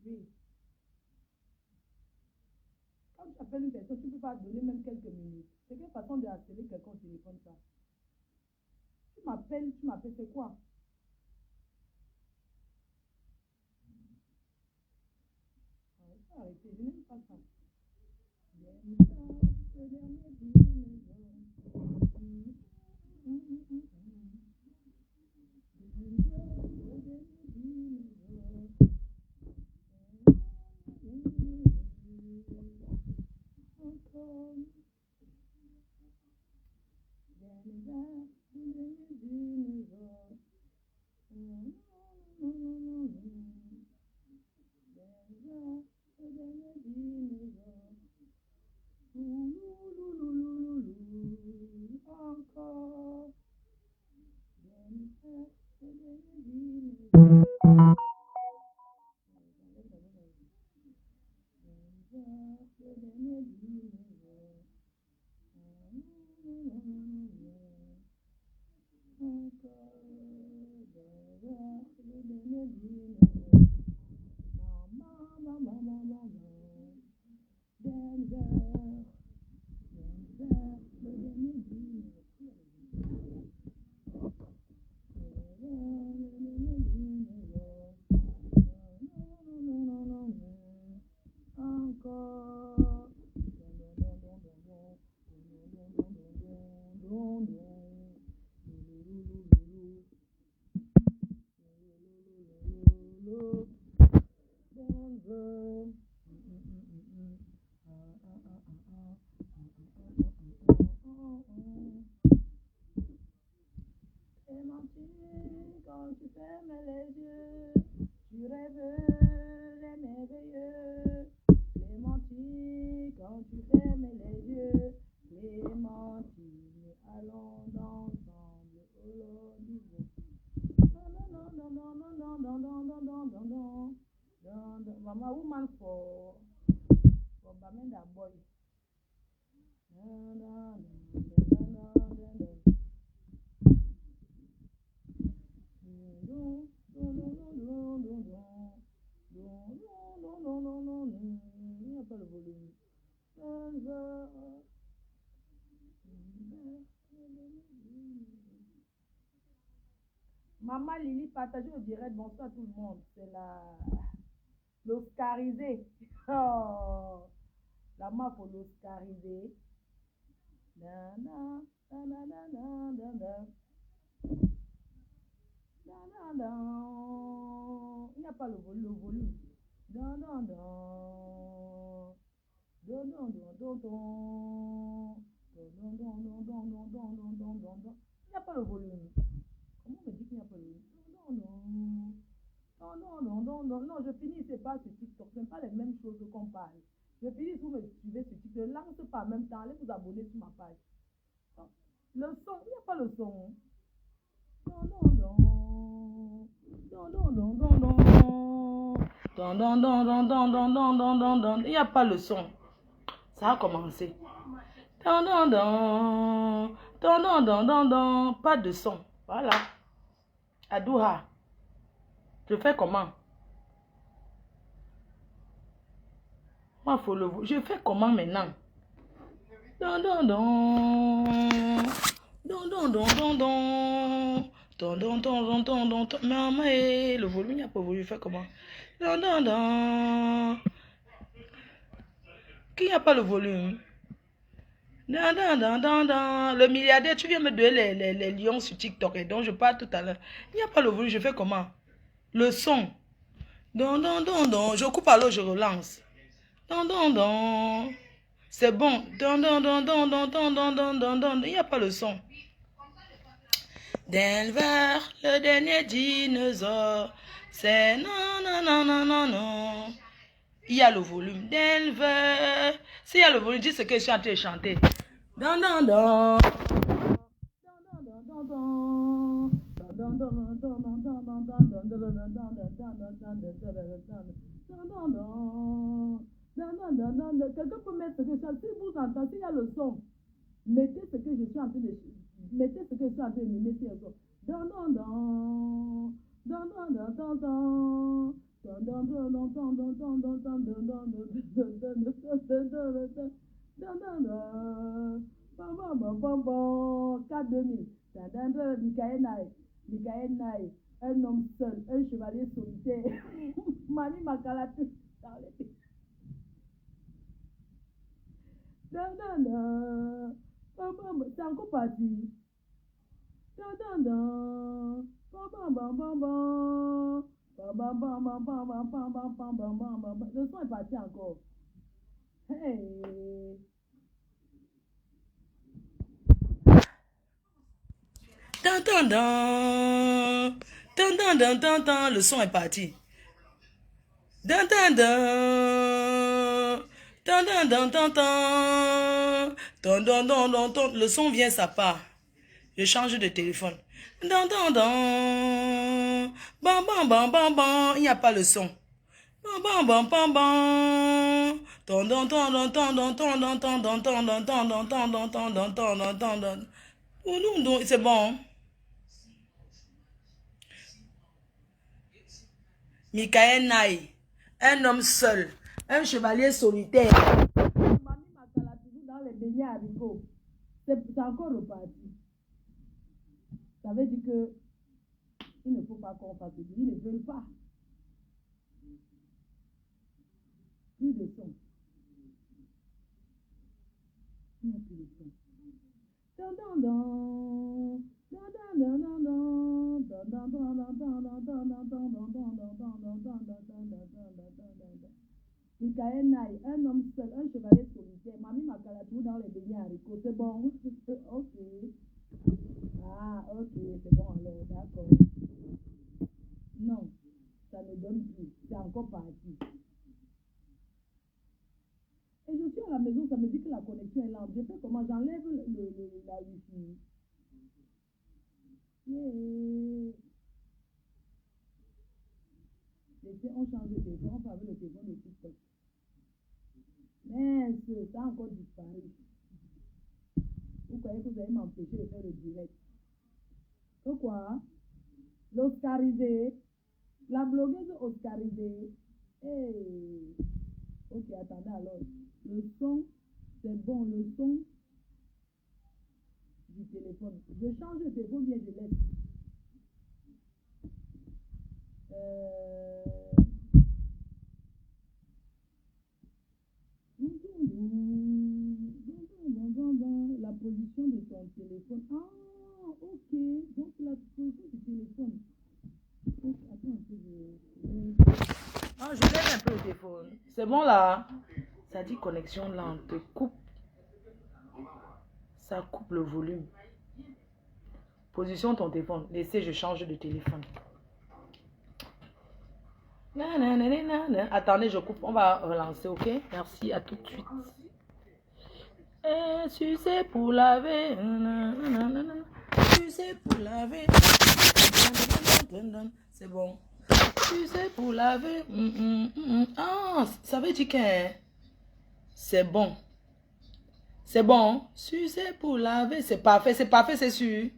occupé. Quand tu appelles une personne, tu ne peux pas donner même quelques minutes. C'est quelle façon de harceler quelqu'un au téléphone, ça? Tu m'appelles, c'est quoi? Arrêtez, je n'aime pas ça. Quand tu fermes les yeux, tu rêves les merveilleux. Clémentine, quand tu fermes les yeux, Clémentine, allons ensemble au rendez-vous. Mama woman for Bamenda boy. Il n'y a pas le volume. Maman Lily, partagez au direct. Bonsoir tout le monde. C'est l'Oscarisé. Oh, la main pour l'Oscarisé. Il n'y a pas le volume. Il n'y a pas le volume. Comment on me dit qu'il n'y a pas le volume? Non, je finis, c'est pas sur TikTok. Ce n'est pas les mêmes choses qu'on parle. Je finis, vous me suivez sur TikTok. Ne lance pas en même temps. Allez vous abonner sur ma page. Le son, il n'y a pas le son. Il n'y a pas le son. Ça a commencé. Pas de son. Voilà. Adouha. Je fais comment? Moi, faut le voir. Je fais comment maintenant? Maman, le volume, il n'y a pas voulu. Je fais comment? Qui n'a pas le volume? Le milliardaire, tu viens me donner les lions sur TikTok et dont je parle tout à l'heure. Il n'y a pas le volume, je fais comment? Le son. Je coupe alors, je relance. C'est bon. Il n'y a pas le son. Denver, le dernier dinosaure. C'est non. Il y a le volume. Denver. S'il y a le volume, dis ce que je suis en train de chanter. Quelqu'un peut mettre ce que je chante. Si vous entendez, s'il y a le son, mettez ce que je suis en train de mettez ce que je suis en train de mettre sur le son. Michael Naï, un homme seul, un chevalier solitaire. Mani Makalatou dans les pays. C'est encore parti. Le son est parti encore. Hey. Le son est parti. Le son vient, ça part. Je change de téléphone. Il n'y a pas le son. C'est bon. Michael Naï, un homme seul, un chevalier solitaire. Mami Makala toujours dans les beignets haricots. C'est encore reparti. Ça veut dire que il ne faut pas qu'on fasse ça. Ils ne veulent pas. Plus de son. Il n'y a plus de son. Michael Naï, un homme seul, un chevalier solitaire. Mami Makala toujours dans les beignets haricots. C'est bon. Ok. Ah, ok, c'est bon alors, d'accord. Non, ça ne donne plus. C'est encore parti. Et je suis à la maison, ça me dit que la connexion est lente. Je fais comment? J'enlève la wifi. Yeah. On change de téléphone, on peut avec le téléphone de TikTok. Mais ça a encore disparu. Vous croyez que vous allez m'empêcher de faire le direct? Pourquoi? L'oscarisé. La blogueuse oscarisée. Hey. Ok, attendez alors. Le son, c'est bon, le son du téléphone. Je change de téléphone, bien je laisse. La position de ton téléphone. Ah, ok. Donc la position du téléphone. Attends un peu. Ah, je lève un peu le téléphone. C'est bon là. Ça dit connexion lente. Coupe. Ça coupe le volume. Position ton téléphone. Laissez, je change de téléphone. Attendez, je coupe. On va relancer, ok? Merci, à tout de suite. Sucer pour laver. Sucer pour laver. C'est bon. Sucer pour laver. Ah, ça veut dire que c'est bon. C'est bon. Sucer pour laver. C'est parfait, c'est sûr.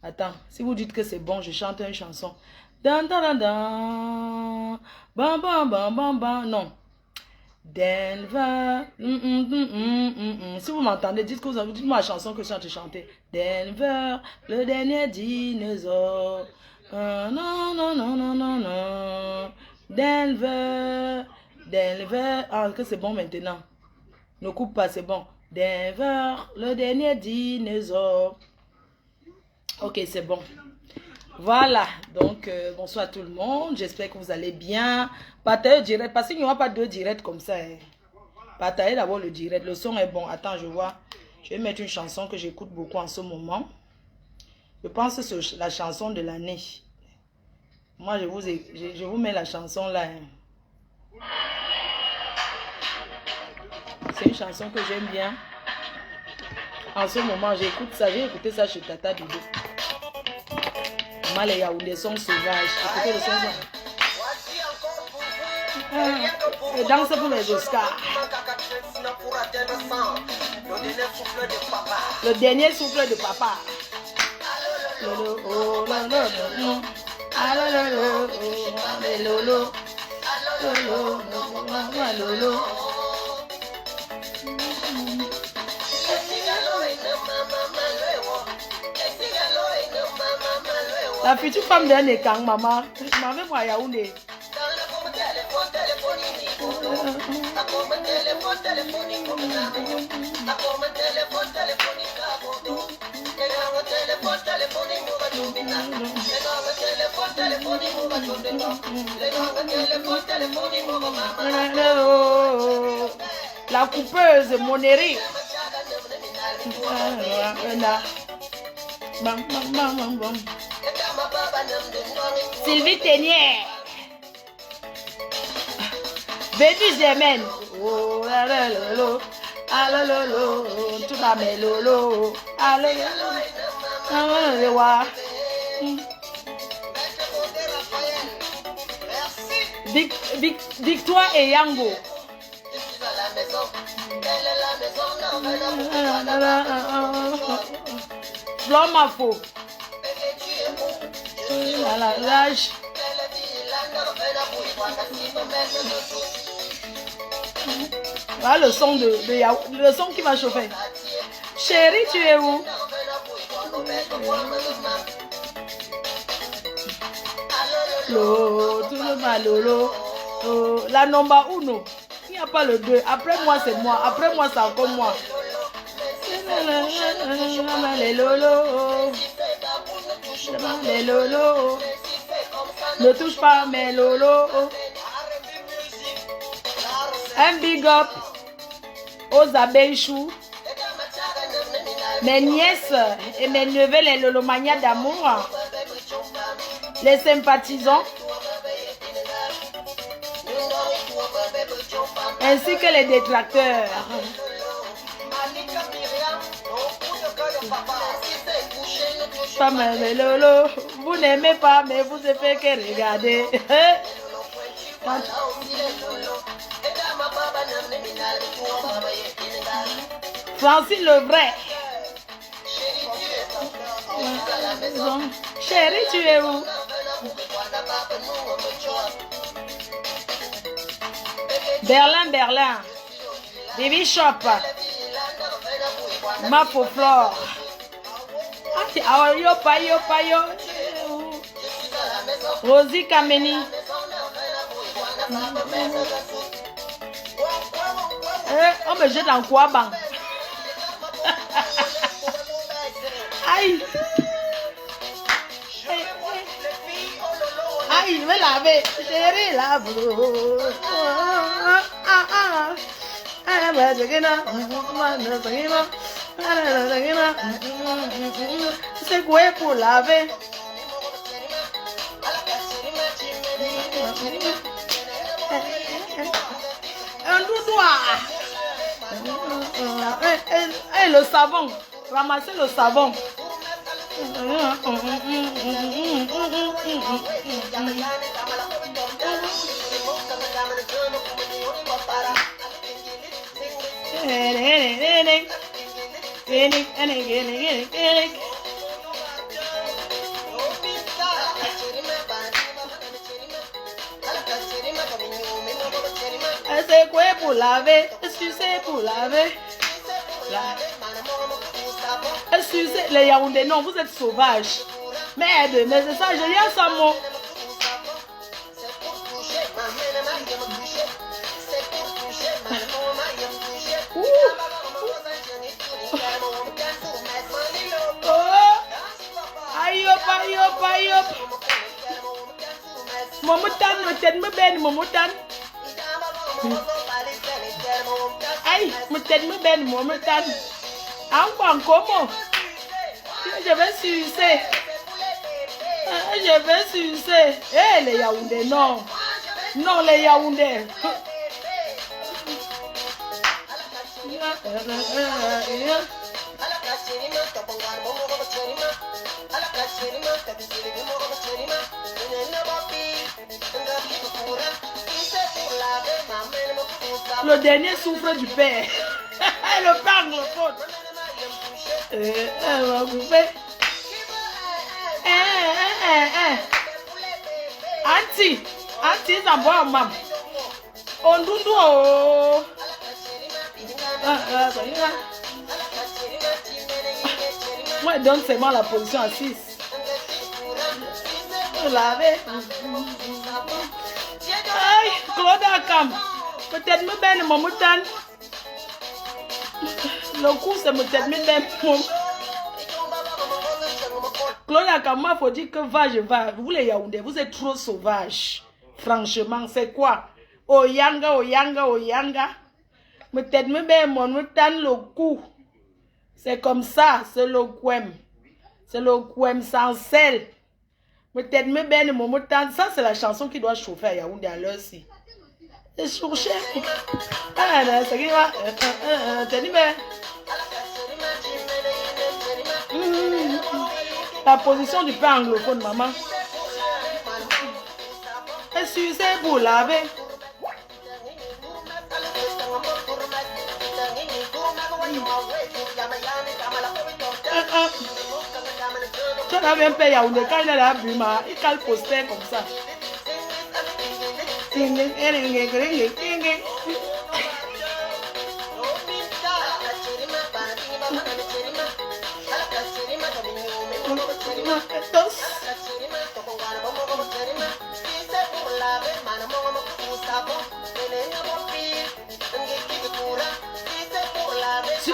Attends, si vous dites que c'est bon, je chante une chanson. Dan, dan, dan, dan. Bam, bam, bam, bam, bam. Non. Denver. Si vous m'entendez, dites-moi la chanson que je chante chanter. Denver, le dernier dinosaure. Non, non, non, non, non, non. Denver. Ah, que c'est bon maintenant. Ne coupe pas, c'est bon. Denver, le dernier dinosaure. Ok, c'est bon. Voilà, donc bonsoir tout le monde. J'espère que vous allez bien. Partagez direct, parce qu'il n'y aura pas deux directs comme ça. Hein. Partagez d'abord le direct. Le son est bon. Attends, je vois. Je vais mettre une chanson que j'écoute beaucoup en ce moment. Je pense que c'est la chanson de l'année. Moi, je vous mets la chanson là. Hein. C'est une chanson que j'aime bien. En ce moment, j'écoute ça. J'ai écouté ça chez Tata Bido. Les Yaoundé sont sauvages. Écoutez le son. Et danse pour les Oscars. Le dernier souffle de papa. Lolo. La future femme d'un écang, maman. Maman, moi, Yaoundé. La coupeuse, mon Eric. Sylvie Ténière. Vénus Germaine. Oh, alolo, alolo, tout va me lolo, alolo, alolo. Victoire et Yango. Flore Mafo. La rage. Voilà le son le son qui va chauffer. Chérie, tu es où? Lolo. La number 1. Il n'y a pas le 2. Après moi, c'est moi. Après moi, c'est encore moi. Les lolo. Les lolo. Ne touche pas mes lolo. Un big up aux abeilles choux. Mes nièces et mes neveux, les lolomanias d'amour. Les sympathisants. Ainsi que les détracteurs. Pas mal lolo. Vous n'aimez pas, mais vous ne faites que regarder. Francine le vrai. Chérie, tu es où? Berlin. Baby Shop. Mapo Flore. Yo. Rosie Kameni. On me jette en quoi, bang? Aïe. Aïe, je vais laver. Chérie, lave. C'est quoi pour laver? Un doudouard. Et le savon. Ramasser le savon. C'est quoi pour laver? Est-ce que c'est pour laver? Est-ce que c'est les Yaoundé? Non, vous êtes sauvages. Merde, mais c'est ça, je viens sans mot. Aïe hop. Momutan, me ben, momutan. Aïe, me ben, momutan. Comment? Je vais sucer. Eh, les Yaoundé, non. Non, les Yaoundé. Le dernier souffre du père. Le père me faute. Elle va couper. Auntie, ça boit, maman. Ondundu, oh. Moi, je donne seulement la position à 6. Aïe, Claude Akam. Peut-être me baigne mon mouton. Le coup, c'est peut-être me baigne. Claude Akam, moi, il faut dire que va, je vais. Vous les Yaoundé, vous êtes trop sauvages. Franchement, c'est quoi? Oyanga, oyanga, oyanga. Peut-être me baigne mon mouton, le coup. C'est comme ça, c'est le couem. C'est le couem sans sel. Peut-être me baigne mon mouton. Ça, c'est la chanson qui doit chauffer à Yaoundé à l'heure ci. C'est chauffer. Ah, là, c'est qui va. T'es dit, mais. La position du père anglophone, maman. Et si c'est pour laver. Tu as un père Yaoundé, quand il est là, il cale poster comme ça.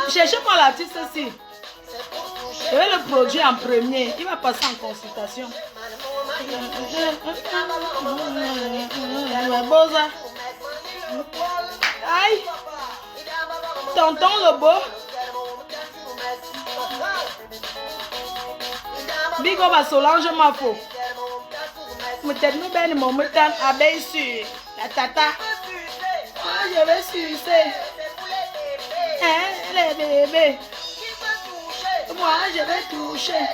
Cherchez-moi l'artiste ici. Je vais le produire en premier. Il va passer en consultation. Aïe. Tonton le beau. Big up à Solange Mafo. Peut-être nous ben mon mouton abeille sur la tata. Je vais sucer. Hein, les bébés. Moi, je vais toucher.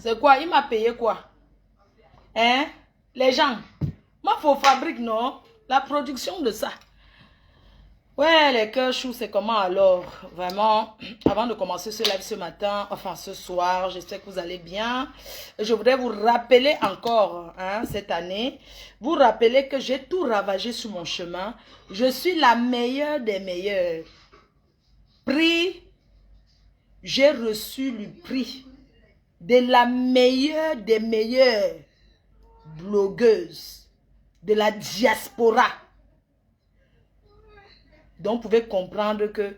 C'est quoi? Il m'a payé quoi? Hein? Les gens. Moi, faut fabrique, non? La production de ça. Ouais, les cœurs choux, c'est comment alors? Vraiment, avant de commencer ce live ce matin, enfin ce soir, j'espère que vous allez bien. Je voudrais vous rappeler encore, hein, cette année, vous rappeler que j'ai tout ravagé sur mon chemin. Je suis la meilleure des meilleures. Prix, j'ai reçu le prix de la meilleure des meilleures blogueuses de la diaspora. Donc, vous pouvez comprendre que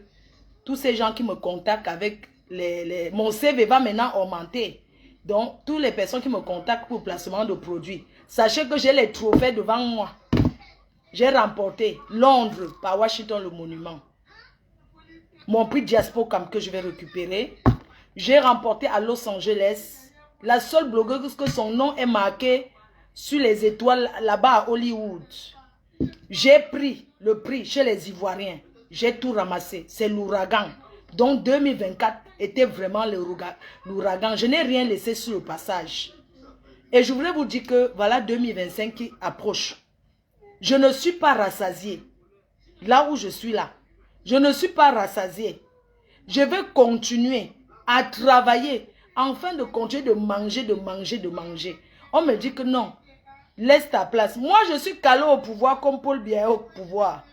tous ces gens qui me contactent avec mon CV va maintenant augmenter. Donc, toutes les personnes qui me contactent pour le placement de produits, sachez que j'ai les trophées devant moi. J'ai remporté Londres par Washington le Monument. Mon prix Diaspocam que je vais récupérer. J'ai remporté à Los Angeles. La seule blogueuse que son nom est marqué sur les étoiles là-bas à Hollywood. J'ai pris le prix chez les Ivoiriens. J'ai tout ramassé. C'est l'ouragan. Donc 2024 était vraiment l'ouragan. Je n'ai rien laissé sur le passage. Et je voulais vous dire que voilà 2025 qui approche. Je ne suis pas rassasié. Là où je suis là. Je ne suis pas rassasié. Je vais continuer à travailler afin de continuer de manger, de manger, de manger. On me dit que non. Laisse ta place. Moi, je suis calé au pouvoir comme Paul Biya au pouvoir.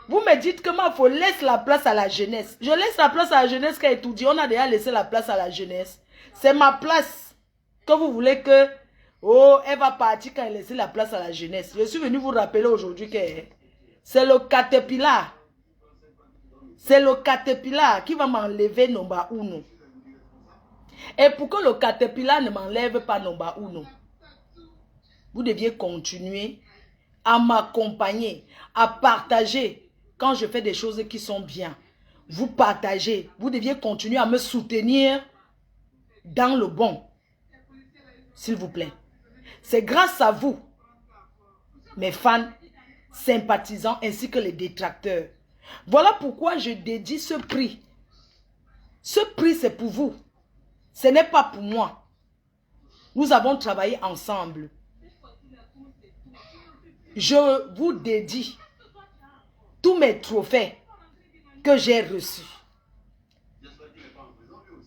Vous me dites que moi, il faut laisser la place à la jeunesse. Je laisse la place à la jeunesse qui a étudié. On a déjà laissé la place à la jeunesse. C'est ma place que vous voulez que... Oh, elle va partir quand elle laisse la place à la jeunesse. Je suis venu vous rappeler aujourd'hui que c'est le Caterpillar. C'est le Caterpillar qui va m'enlever Nomba Uno. Et pour que le Caterpillar ne m'enlève pas Nomba Uno, vous deviez continuer à m'accompagner, à partager quand je fais des choses qui sont bien. Vous partagez, vous deviez continuer à me soutenir dans le bon. S'il vous plaît. C'est grâce à vous, mes fans, sympathisants ainsi que les détracteurs. Voilà pourquoi je dédie ce prix. Ce prix, c'est pour vous. Ce n'est pas pour moi. Nous avons travaillé ensemble. Je vous dédie tous mes trophées que j'ai reçus.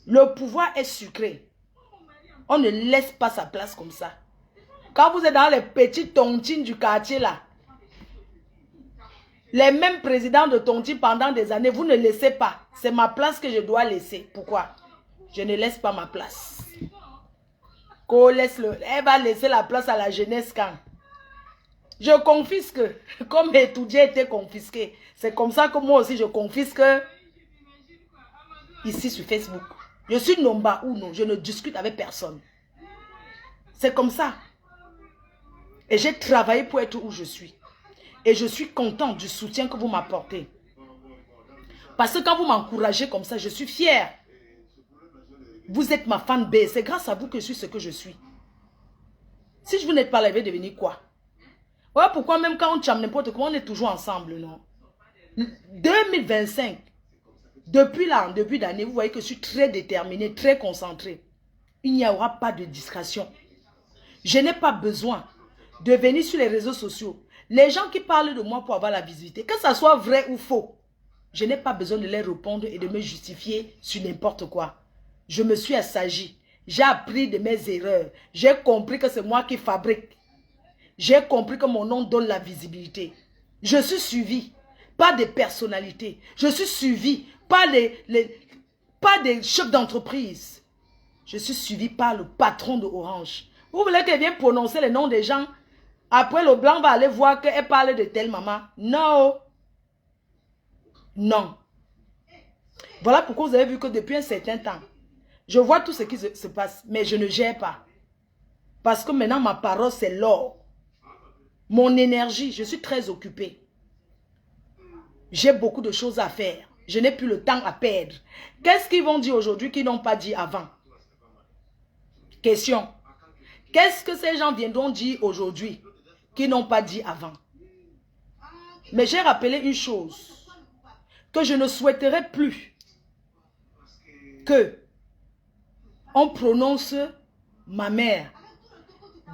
Le pouvoir est sucré. On ne laisse pas sa place comme ça. Quand vous êtes dans les petites tontines du quartier là, les mêmes présidents de tontines pendant des années, vous ne laissez pas. C'est ma place que je dois laisser. Pourquoi? Je ne laisse pas ma place. Elle va laisser la place à la jeunesse quand? Je confisque, comme étudiant était confisqué. C'est comme ça que moi aussi je confisque ici sur Facebook. Je suis Nomba ou non, je ne discute avec personne. C'est comme ça. Et j'ai travaillé pour être où je suis. Et je suis content du soutien que vous m'apportez. Parce que quand vous m'encouragez comme ça, je suis fier. Vous êtes ma fan B. C'est grâce à vous que je suis ce que je suis. Si je vous n'êtes pas là, je vais devenir quoi? Voilà pourquoi même quand on chame n'importe quoi, on est toujours ensemble, non? 2025, depuis là, en début d'année, vous voyez que je suis très déterminée, très concentrée. Il n'y aura pas de distraction. Je n'ai pas besoin de venir sur les réseaux sociaux. Les gens qui parlent de moi pour avoir la visibilité, que ça soit vrai ou faux, je n'ai pas besoin de les répondre et de me justifier sur n'importe quoi. Je me suis assagie. J'ai appris de mes erreurs. J'ai compris que c'est moi qui fabrique. J'ai compris que mon nom donne la visibilité. Je suis suivi par des personnalités. Je suis suivi par pas des chefs d'entreprise. Je suis suivi par le patron de Orange. Vous voulez qu'elle vienne prononcer les noms des gens? Après, le blanc va aller voir qu'elle parle de telle maman. Non. Non. Voilà pourquoi vous avez vu que depuis un certain temps, je vois tout ce qui se passe, mais je ne gère pas. Parce que maintenant, ma parole, c'est l'or. Mon énergie, je suis très occupée. J'ai beaucoup de choses à faire. Je n'ai plus le temps à perdre. Qu'est-ce qu'ils vont dire aujourd'hui qu'ils n'ont pas dit avant? Question. Qu'est-ce que ces gens viendront dire aujourd'hui qu'ils n'ont pas dit avant? Mais j'ai rappelé une chose. Que je ne souhaiterais plus que on prononce ma mère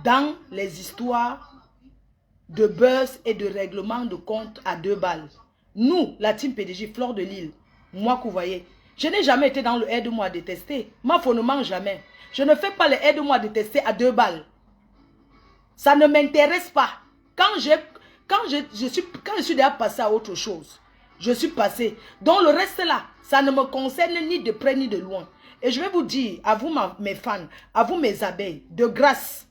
dans les histoires de buzz et de règlement de compte à 2 balles. Nous, la team PDG, Fleur de Lille, moi que vous voyez, je n'ai jamais été dans le aide-moi à détester. Ma femme ne mange jamais. Je ne fais pas le aide-moi à détester à 2 balles. Ça ne m'intéresse pas. Quand je suis déjà passé à autre chose, je suis passé. Donc le reste là, ça ne me concerne ni de près ni de loin. Et je vais vous dire, à vous mes fans, à vous mes abeilles, de grâce,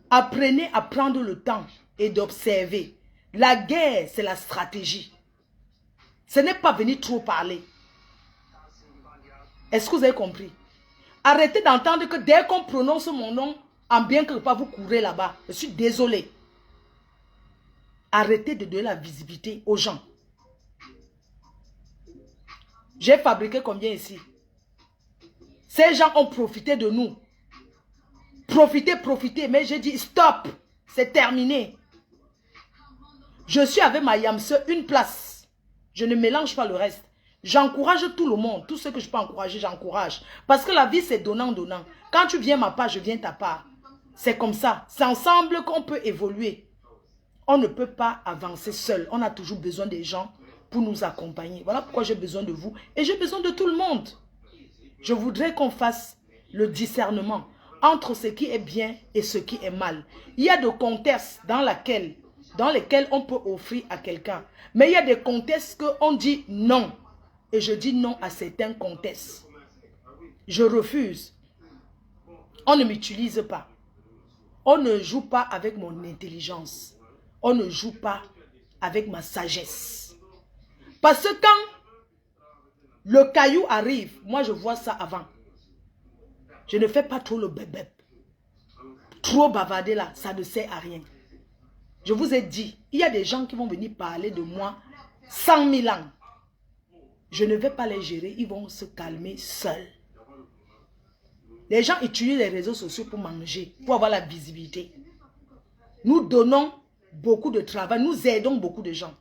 apprenez à prendre le temps et d'observer. La guerre, c'est la stratégie. Ce n'est pas venir trop parler. Est-ce que vous avez compris? Arrêtez d'entendre que dès qu'on prononce mon nom, en bien quelque part, vous courez là-bas. Je suis désolé. Arrêtez de donner la visibilité aux gens. J'ai fabriqué combien ici? Ces gens ont profité de nous. Profitez. Mais j'ai dit stop. C'est terminé. Je suis avec ma Yamse, une place. Je ne mélange pas le reste. J'encourage tout le monde. Tout ce que je peux encourager, j'encourage. Parce que la vie, c'est donnant-donnant. Quand tu viens ma part, je viens ta part. C'est comme ça. C'est ensemble qu'on peut évoluer. On ne peut pas avancer seul. On a toujours besoin des gens pour nous accompagner. Voilà pourquoi j'ai besoin de vous. Et j'ai besoin de tout le monde. Je voudrais qu'on fasse le discernement entre ce qui est bien et ce qui est mal. Il y a des contextes dans lesquels on peut offrir à quelqu'un. Mais il y a des contextes qu'on dit non. Et je dis non à certains contextes. Je refuse. On ne m'utilise pas. On ne joue pas avec mon intelligence. On ne joue pas avec ma sagesse. Parce que quand le caillou arrive, moi je vois ça avant. Je ne fais pas trop le bébé. Trop bavarder là, ça ne sert à rien. Je vous ai dit, il y a des gens qui vont venir parler de moi 100 000 ans. Je ne vais pas les gérer, ils vont se calmer seuls. Les gens utilisent les réseaux sociaux pour manger, pour avoir la visibilité. Nous donnons beaucoup de travail, nous aidons beaucoup de gens.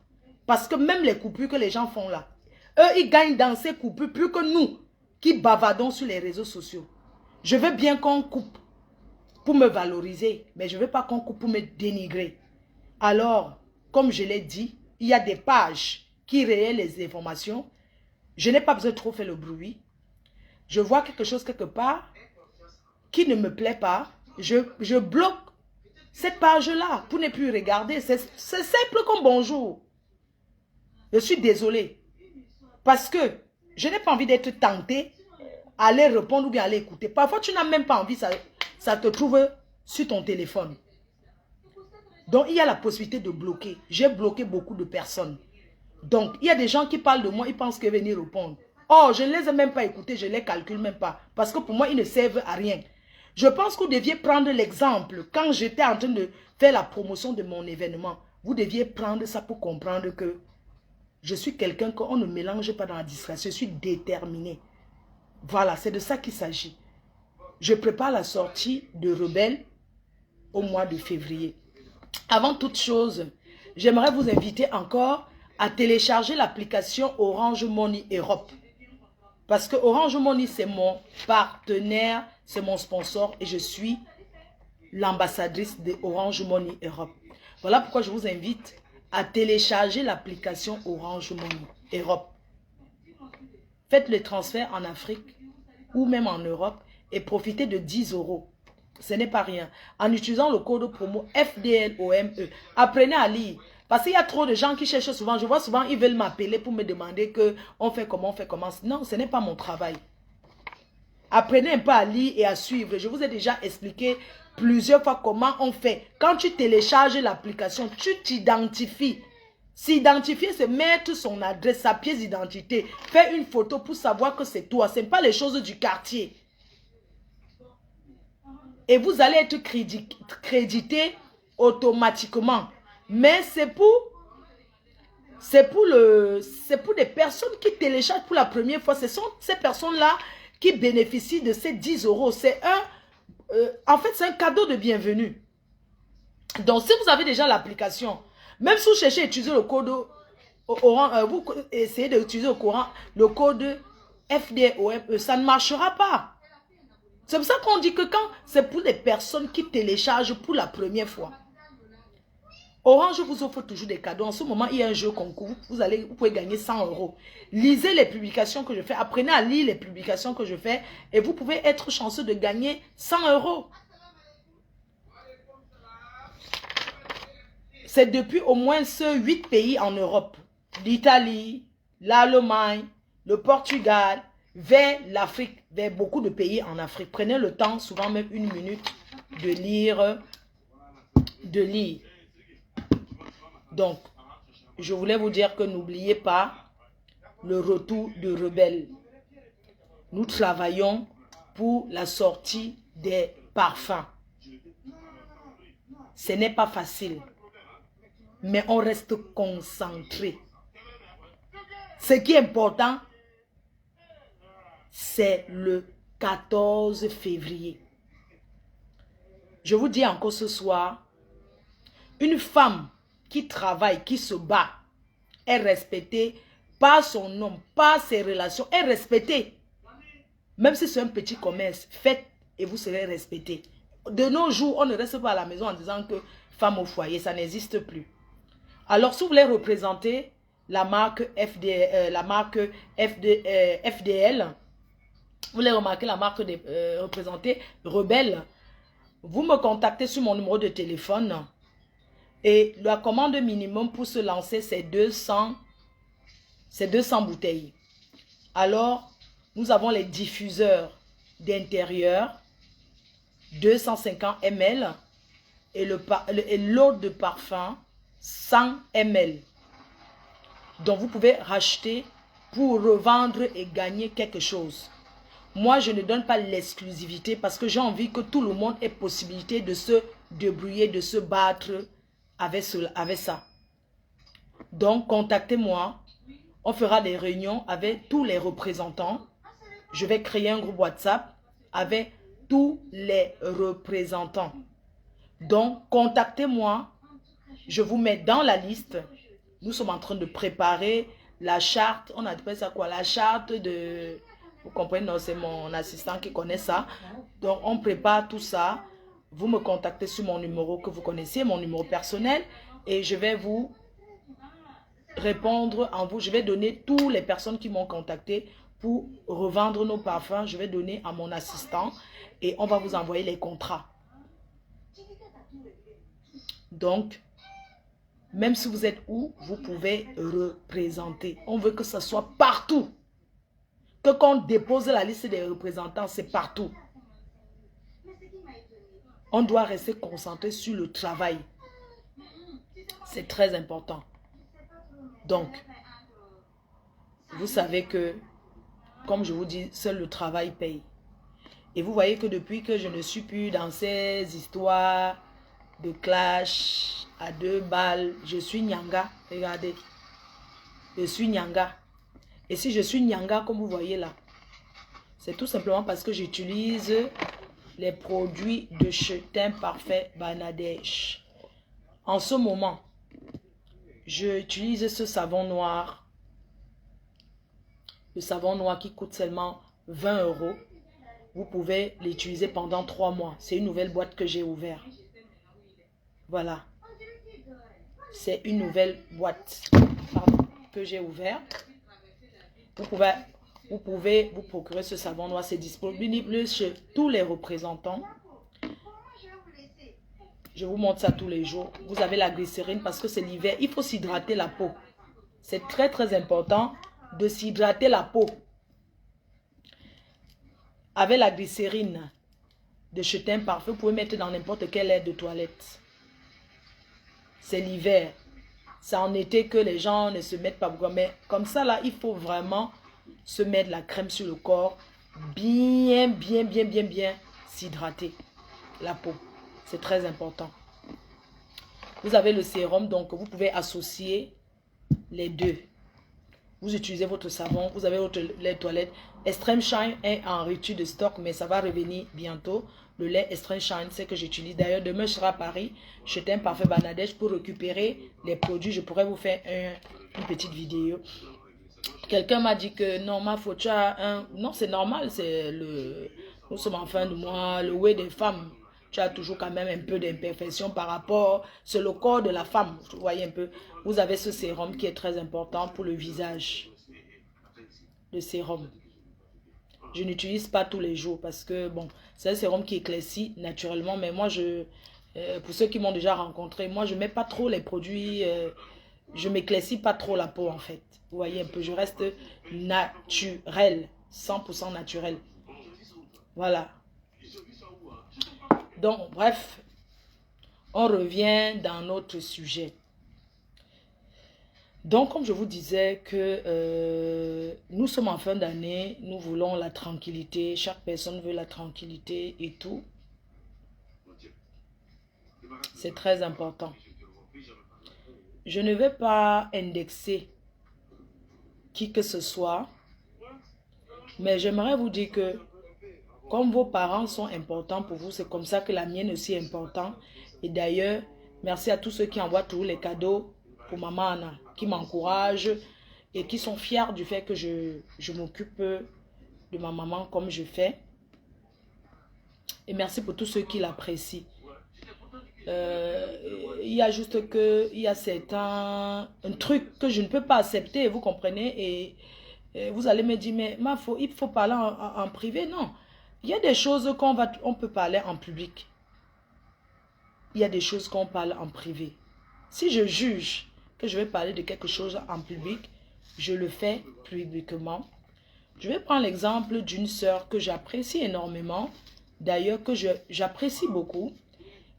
Parce que même les coupures que les gens font là, eux, ils gagnent dans ces coupures plus que nous qui bavardons sur les réseaux sociaux. Je veux bien qu'on coupe pour me valoriser, mais je ne veux pas qu'on coupe pour me dénigrer. Alors, comme je l'ai dit, il y a des pages qui relaient les informations. Je n'ai pas besoin de trop faire le bruit. Je vois quelque chose quelque part qui ne me plaît pas. je bloque cette page-là pour ne plus regarder. C'est simple comme bonjour. Je suis désolée. Parce que je n'ai pas envie d'être tentée à aller répondre ou bien à aller écouter. Parfois, tu n'as même pas envie, ça te trouve sur ton téléphone. Donc, il y a la possibilité de bloquer. J'ai bloqué beaucoup de personnes. Donc, il y a des gens qui parlent de moi, ils pensent qu'ils venir répondre. Oh, je ne les ai même pas écoutés, je ne les calcule même pas. Parce que pour moi, ils ne servent à rien. Je pense que vous deviez prendre l'exemple. Quand j'étais en train de faire la promotion de mon événement, vous deviez prendre ça pour comprendre que je suis quelqu'un qu'on ne mélange pas dans la distraction. Je suis déterminé. Voilà, c'est de ça qu'il s'agit. Je prépare la sortie de Rebelle au mois de février. Avant toute chose, j'aimerais vous inviter encore à télécharger l'application Orange Money Europe. Parce que Orange Money, c'est mon partenaire, c'est mon sponsor et je suis l'ambassadrice de Orange Money Europe. Voilà pourquoi je vous invite à télécharger l'application Orange Money Europe. Faites le transfert en Afrique ou même en Europe et profitez de 10 €. Ce n'est pas rien. En utilisant le code promo FDLOME, apprenez à lire. Parce qu'il y a trop de gens qui cherchent souvent. Je vois souvent, ils veulent m'appeler pour me demander que on fait comment, on fait comment. Non, ce n'est pas mon travail. Apprenez un peu à lire et à suivre. Je vous ai déjà expliqué plusieurs fois comment on fait. Quand tu télécharges l'application, tu t'identifies. S'identifier, c'est mettre son adresse, sa pièce d'identité. Faire une photo pour savoir que c'est toi. Ce n'est pas les choses du quartier. Et vous allez être crédité automatiquement. Mais c'est pour des personnes qui téléchargent pour la première fois. Ce sont ces personnes-là qui bénéficient de ces 10 €. C'est en fait, c'est un cadeau de bienvenue. Donc, si vous avez déjà l'application, même si vous cherchez à utiliser le code Orange, vous essayez d'utiliser le code FDOME, ça ne marchera pas. C'est pour ça qu'on dit que quand c'est pour les personnes qui téléchargent pour la première fois, Orange vous offre toujours des cadeaux. En ce moment, il y a un jeu concours. Vous pouvez gagner 100 €. Lisez les publications que je fais. Apprenez à lire les publications que je fais. Et vous pouvez être chanceux de gagner 100 €. C'est depuis au moins 8 pays en Europe. L'Italie, l'Allemagne, le Portugal, vers l'Afrique, vers beaucoup de pays en Afrique. Prenez le temps, souvent même 1 minute, de lire. Donc, je voulais vous dire que n'oubliez pas le retour de Rebelle. Nous travaillons pour la sortie des parfums. Ce n'est pas facile, mais on reste concentré. Ce qui est important, c'est le 14 février. Je vous dis encore ce soir, une femme qui travaille, qui se bat, est respectée par son homme, par ses relations, est respectée. Même si c'est un petit commerce, faites et vous serez respecté. De nos jours, on ne reste pas à la maison en disant que femme au foyer, ça n'existe plus. Alors, si vous voulez représenter la marque FDL, vous voulez remarquer la marque représenter Rebelle, vous me contactez sur mon numéro de téléphone. Et la commande minimum pour se lancer, c'est 200 bouteilles. Alors, nous avons les diffuseurs d'intérieur, 250 ml, et l'eau de parfum, 100 ml. Donc, vous pouvez racheter pour revendre et gagner quelque chose. Moi, je ne donne pas l'exclusivité parce que j'ai envie que tout le monde ait possibilité de se débrouiller, de se battre avec ça. Donc, contactez-moi. On fera des réunions avec tous les représentants. Je vais créer un groupe WhatsApp avec tous les représentants. Donc, contactez-moi. Je vous mets dans la liste. Nous sommes en train de préparer la charte. On appelle ça quoi? La charte de... Vous comprenez? Non, c'est mon assistant qui connaît ça. Donc, on prépare tout ça. Vous me contactez sur mon numéro que vous connaissez, mon numéro personnel. Et je vais vous répondre en vous. Je vais donner toutes les personnes qui m'ont contacté pour revendre nos parfums. Je vais donner à mon assistant et on va vous envoyer les contrats. Donc, même si vous êtes où, vous pouvez représenter. On veut que ça soit partout. Que quand on dépose la liste des représentants, c'est partout. On doit rester concentré sur le travail. C'est très important. Donc, vous savez que, comme je vous dis, seul le travail paye. Et vous voyez que depuis que je ne suis plus dans ces histoires de clash à 2 balles, je suis Nyanga. Regardez. Je suis Nyanga. Et si je suis Nyanga, comme vous voyez là, c'est tout simplement parce que j'utilise les produits de chez Teint Parfait Bangladesh. En ce moment, j'utilise ce savon noir. Le savon noir qui coûte seulement 20 €. Vous pouvez l'utiliser pendant 3 mois. C'est une nouvelle boîte que j'ai ouverte. Voilà. C'est une nouvelle boîte que j'ai ouverte. Vous pouvez vous procurer ce savon noir. C'est disponible chez tous les représentants. Je vous montre ça tous les jours. Vous avez la glycérine parce que c'est l'hiver. Il faut s'hydrater la peau. C'est très très important de s'hydrater la peau. Avec la glycérine de chez Teint Parfait, vous pouvez mettre dans n'importe quelle aide de toilette. C'est l'hiver. C'est en été que les gens ne se mettent pas beaucoup. Mais comme ça, là, il faut vraiment se mettre la crème sur le corps. Bien s'hydrater la peau. C'est très important. Vous avez le sérum, donc vous pouvez associer les deux. Vous utilisez votre savon, vous avez votre lait toilette. Extreme Shine est en rupture de stock, mais ça va revenir bientôt. Le lait Extreme Shine, c'est que j'utilise. D'ailleurs, demain, je serai à Paris, chez Teint Parfait Bangladesh pour récupérer les produits. Je pourrais vous faire une petite vidéo. Quelqu'un m'a dit que non, ma faute, non, c'est normal, c'est nous sommes en fin de mois, le way des femmes. Tu as toujours quand même un peu d'imperfection par rapport, c'est le corps de la femme, vous voyez un peu. Vous avez ce sérum qui est très important pour le visage. Le sérum. Je n'utilise pas tous les jours parce que, bon, c'est un sérum qui éclaircit naturellement, mais moi, pour ceux qui m'ont déjà rencontré, moi, je ne mets pas trop les produits, je ne m'éclaircis pas trop la peau en fait. Vous voyez un peu, je reste naturel, 100% naturel. Voilà. Donc, bref, on revient dans notre sujet. Donc, comme je vous disais que nous sommes en fin d'année, nous voulons la tranquillité, chaque personne veut la tranquillité et tout. C'est très important. Je ne vais pas indexer qui que ce soit, mais j'aimerais vous dire que comme vos parents sont importants pour vous, c'est comme ça que la mienne aussi est importante. Et d'ailleurs, merci à tous ceux qui envoient tous les cadeaux pour maman Anna, qui m'encouragent et qui sont fiers du fait que je m'occupe de ma maman comme je fais. Et merci pour tous ceux qui l'apprécient. Il y a juste que, il y a certains trucs que je ne peux pas accepter, vous comprenez, et vous allez me dire, mais il faut parler en privé. Non, il y a des choses on peut parler en public. Il y a des choses qu'on parle en privé. Si je juge que je vais parler de quelque chose en public, je le fais publiquement. Je vais prendre l'exemple d'une sœur que j'apprécie énormément, d'ailleurs que j'apprécie beaucoup,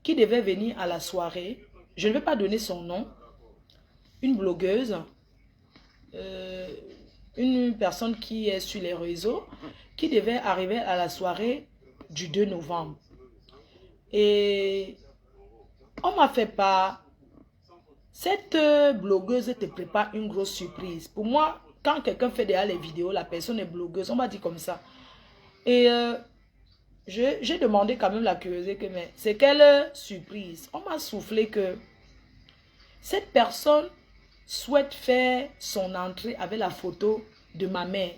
qui devait venir à la soirée. Je ne vais pas donner son nom. Une blogueuse, une personne qui est sur les réseaux, qui devait arriver à la soirée du 2 novembre. Et on m'a fait part, cette blogueuse te prépare une grosse surprise. Pour moi, quand quelqu'un fait déjà les vidéos, la personne est blogueuse, on m'a dit comme ça. Et j'ai demandé quand même la curiosité, mais c'est quelle surprise? On m'a soufflé que cette personne souhaite faire son entrée avec la photo de ma mère.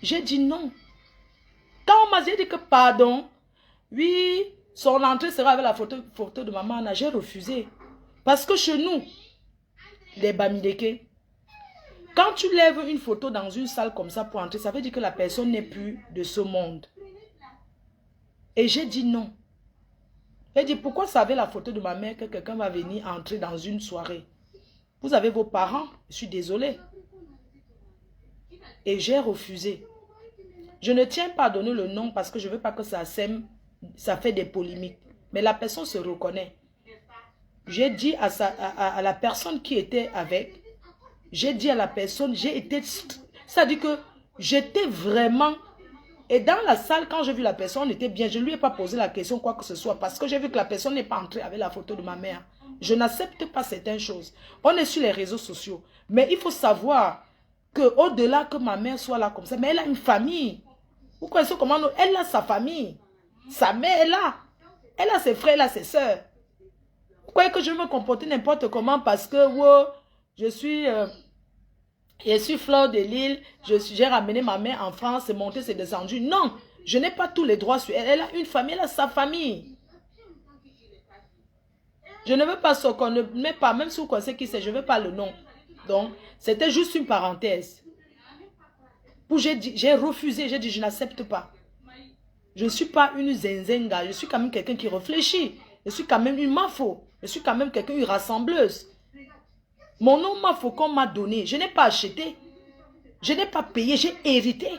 J'ai dit non. Quand on m'a dit que pardon, oui, son entrée sera avec la photo de maman, j'ai refusé. Parce que chez nous, les Bamileke, quand tu lèves une photo dans une salle comme ça pour entrer, ça veut dire que la personne n'est plus de ce monde. Et j'ai dit non. Elle dit, pourquoi savez la photo de ma mère que quelqu'un va venir entrer dans une soirée? Vous avez vos parents, je suis désolée. Et j'ai refusé. Je ne tiens pas à donner le nom parce que je ne veux pas que ça sème, ça fait des polémiques. Mais la personne se reconnaît. J'ai dit à la personne qui était avec, j'ai dit à la personne, j'ai été, c'est-à-dire que j'étais vraiment, et dans la salle, quand j'ai vu la personne, on était bien, je ne lui ai pas posé la question, quoi que ce soit, parce que j'ai vu que la personne n'est pas entrée avec la photo de ma mère. Je n'accepte pas certaines choses. On est sur les réseaux sociaux, mais il faut savoir qu'au-delà que ma mère soit là comme ça, mais elle a une famille. Vous connaissez comment elle a sa famille. Sa mère est là. Elle a ses frères, elle a ses soeurs. Vous croyez que je vais me comporter n'importe comment parce que wow, je suis Fleur de Lille, j'ai ramené ma mère en France, c'est monté, c'est descendu. Non, je n'ai pas tous les droits sur elle. Elle a une famille, elle a sa famille. Je ne veux pas ce qu'on ne met pas, même si vous connaissez qui c'est, je ne veux pas le nom. Donc, c'était juste une parenthèse. J'ai refusé, j'ai dit je n'accepte pas. Je ne suis pas une zinzenga, je suis quand même quelqu'un qui réfléchit. Je suis quand même une mafo. Je suis quand même quelqu'un, une rassembleuse. Mon nom mafo qu'on m'a donné, je n'ai pas acheté. Je n'ai pas payé, j'ai hérité.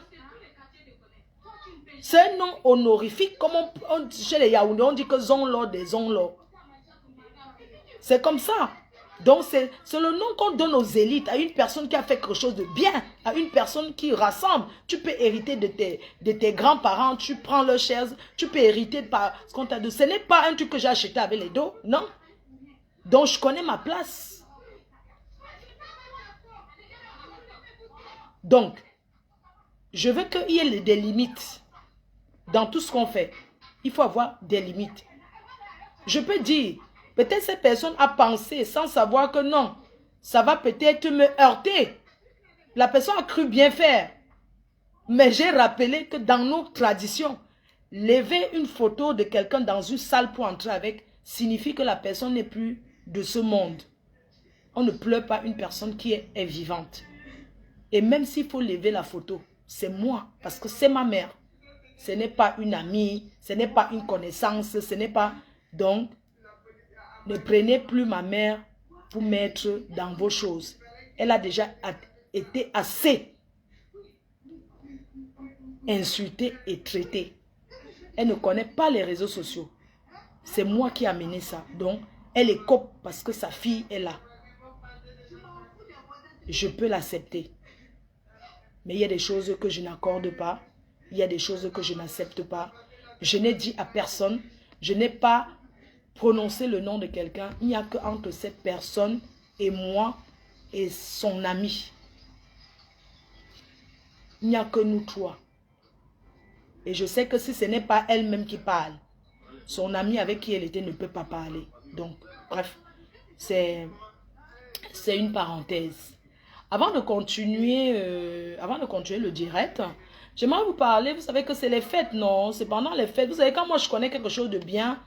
C'est un nom honorifique, comme chez les Yaoundé, on dit que Zonlo des Zonlo. C'est comme ça. Donc c'est le nom qu'on donne aux élites, à une personne qui a fait quelque chose de bien, à une personne qui rassemble. Tu peux hériter de tes grands-parents, tu prends leurs chaises, tu peux hériter par ce qu'on t'a donné. Ce n'est pas un truc que j'ai acheté avec les dos, non. Donc je connais ma place. Donc, je veux qu'il y ait des limites dans tout ce qu'on fait. Il faut avoir des limites. Je peux dire, peut-être cette personne a pensé sans savoir que non, ça va peut-être me heurter. La personne a cru bien faire. Mais j'ai rappelé que dans nos traditions, lever une photo de quelqu'un dans une salle pour entrer avec signifie que la personne n'est plus de ce monde. On ne pleure pas une personne qui est vivante. Et même s'il faut lever la photo, c'est moi, parce que c'est ma mère. Ce n'est pas une amie, ce n'est pas une connaissance, ce n'est pas... Donc, ne prenez plus ma mère pour mettre dans vos choses. Elle a déjà été assez insultée et traitée. Elle ne connaît pas les réseaux sociaux. C'est moi qui ai amené ça. Donc, elle écope parce que sa fille est là. Je peux l'accepter. Mais il y a des choses que je n'accorde pas. Il y a des choses que je n'accepte pas. Je n'ai dit à personne. Je n'ai pas prononcé le nom de quelqu'un. Il n'y a qu'entre cette personne et moi et son ami. Il n'y a que nous trois. Et je sais que si ce n'est pas elle-même qui parle, son ami avec qui elle était ne peut pas parler. Donc, bref, c'est une parenthèse. Avant de continuer le direct, j'aimerais vous parler, vous savez que c'est les fêtes, non? C'est pendant les fêtes. Vous savez, quand moi je connais quelque chose de bien,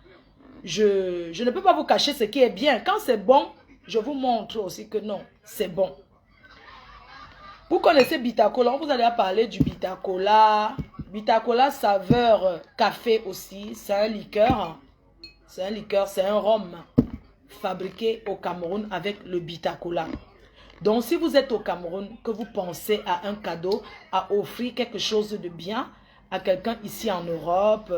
je ne peux pas vous cacher ce qui est bien. Quand c'est bon, je vous montre aussi que non, c'est bon. Vous connaissez Bitacola, on vous allez parler du Bitacola. Bitacola saveur café aussi, c'est un liqueur. C'est un liqueur, c'est un rhum fabriqué au Cameroun avec le Bitacola. Donc si vous êtes au Cameroun, que vous pensez à un cadeau, à offrir quelque chose de bien à quelqu'un ici en Europe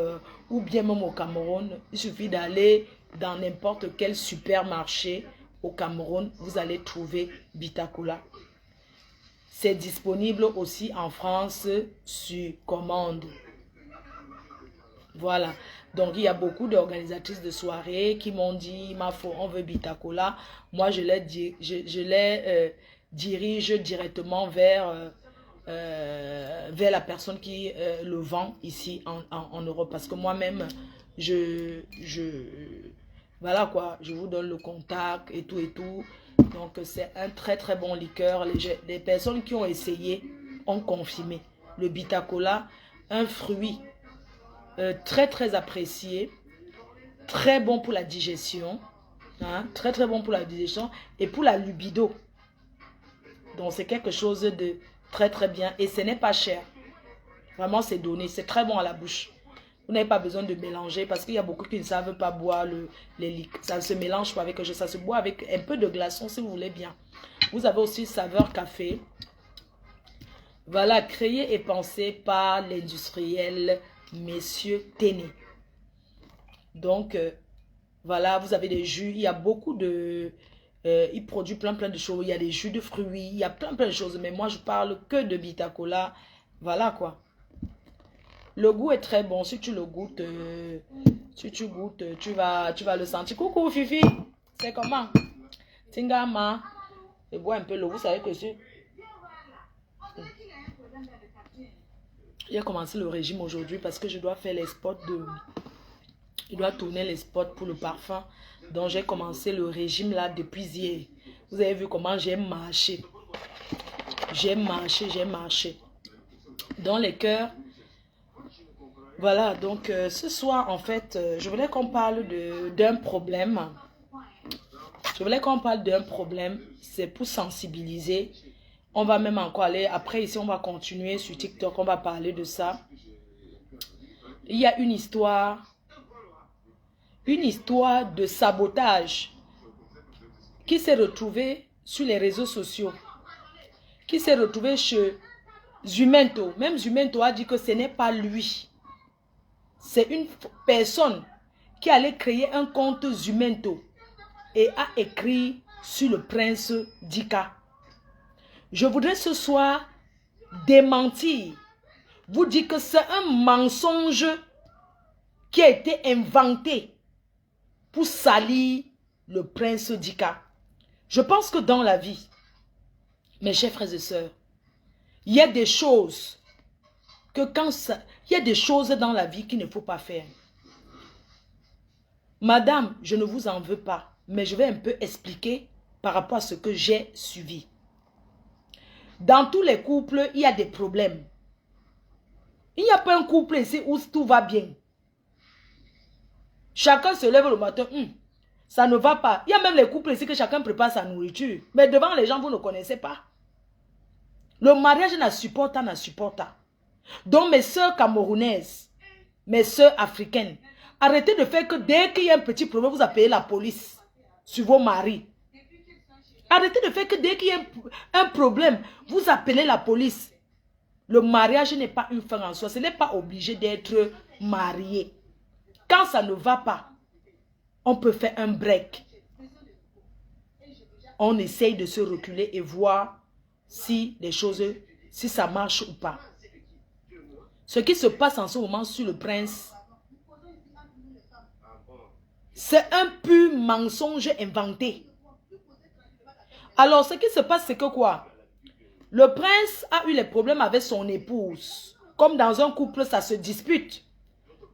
ou bien même au Cameroun, il suffit d'aller dans n'importe quel supermarché au Cameroun, vous allez trouver Bitacola. C'est disponible aussi en France sur commande. Voilà. Donc, il y a beaucoup d'organisatrices de soirées qui m'ont dit, on veut Bitacola. Moi, je les dirige directement vers la personne qui le vend ici en Europe. Parce que moi-même, voilà quoi, je vous donne le contact et tout et tout. Donc, c'est un très très bon liqueur. Les personnes qui ont essayé ont confirmé. Le Bitacola, un fruit très très apprécié, très bon pour la digestion, hein, très très bon pour la digestion et pour la libido. Donc, c'est quelque chose de très très bien et ce n'est pas cher. Vraiment, c'est donné, c'est très bon à la bouche. Vous n'avez pas besoin de mélanger parce qu'il y a beaucoup qui ne savent pas boire les liqueurs. Ça ne se mélange pas avec le jus, ça se boit avec un peu de glaçon si vous voulez bien. Vous avez aussi saveur café. Voilà, créé et pensé par l'industriel Monsieur Téné. Donc, voilà, vous avez des jus. Il y a beaucoup de... il produit plein de choses. Il y a des jus de fruits. Il y a plein de choses. Mais moi, je parle que de Bitacola. Voilà quoi. Le goût est très bon. Si tu le goûtes, si tu goûtes, tu vas le sentir. Coucou Fifi, c'est comment? Tingama. Je bois un peu l'eau. Vous savez que si... J'ai commencé le régime aujourd'hui parce que je dois faire les spots de... Je dois tourner les spots pour le parfum. Donc j'ai commencé le régime là depuis hier. Vous avez vu comment j'ai marché. J'ai marché. Dans les cœurs. Voilà, donc ce soir en fait, je voulais qu'on parle d'un problème. Je voulais qu'on parle d'un problème. C'est pour sensibiliser. On va même encore aller, après ici on va continuer sur TikTok, on va parler de ça. Il y a une histoire de sabotage qui s'est retrouvée sur les réseaux sociaux, qui s'est retrouvée chez Zumento. Même Zumento a dit que ce n'est pas lui. C'est une personne qui allait créer un compte Zumento et a écrit sur le prince Dika. Je voudrais ce soir démentir, vous dire que c'est un mensonge qui a été inventé pour salir le prince Dika. Je pense que dans la vie, mes chers frères et sœurs, il y a des choses que il y a des choses dans la vie qu'il ne faut pas faire. Madame, je ne vous en veux pas, mais je vais un peu expliquer par rapport à ce que j'ai suivi. Dans tous les couples, il y a des problèmes. Il n'y a pas un couple ici où tout va bien. Chacun se lève le matin, ça ne va pas. Il y a même les couples ici que chacun prépare sa nourriture. Mais devant les gens, vous ne connaissez pas. Le mariage n'a supporta. Donc mes soeurs camerounaises, mes soeurs africaines, arrêtez de faire que dès qu'il y a un petit problème, vous appelez la police sur vos maris. Arrêtez de faire que dès qu'il y a un problème, vous appelez la police. Le mariage n'est pas une fin en soi. Ce n'est pas obligé d'être marié. Quand ça ne va pas, on peut faire un break. On essaye de se reculer et voir si les choses, si ça marche ou pas. Ce qui se passe en ce moment sur le prince, c'est un pur mensonge inventé. Alors, ce qui se passe, c'est que quoi? Le prince a eu les problèmes avec son épouse. Comme dans un couple, ça se dispute.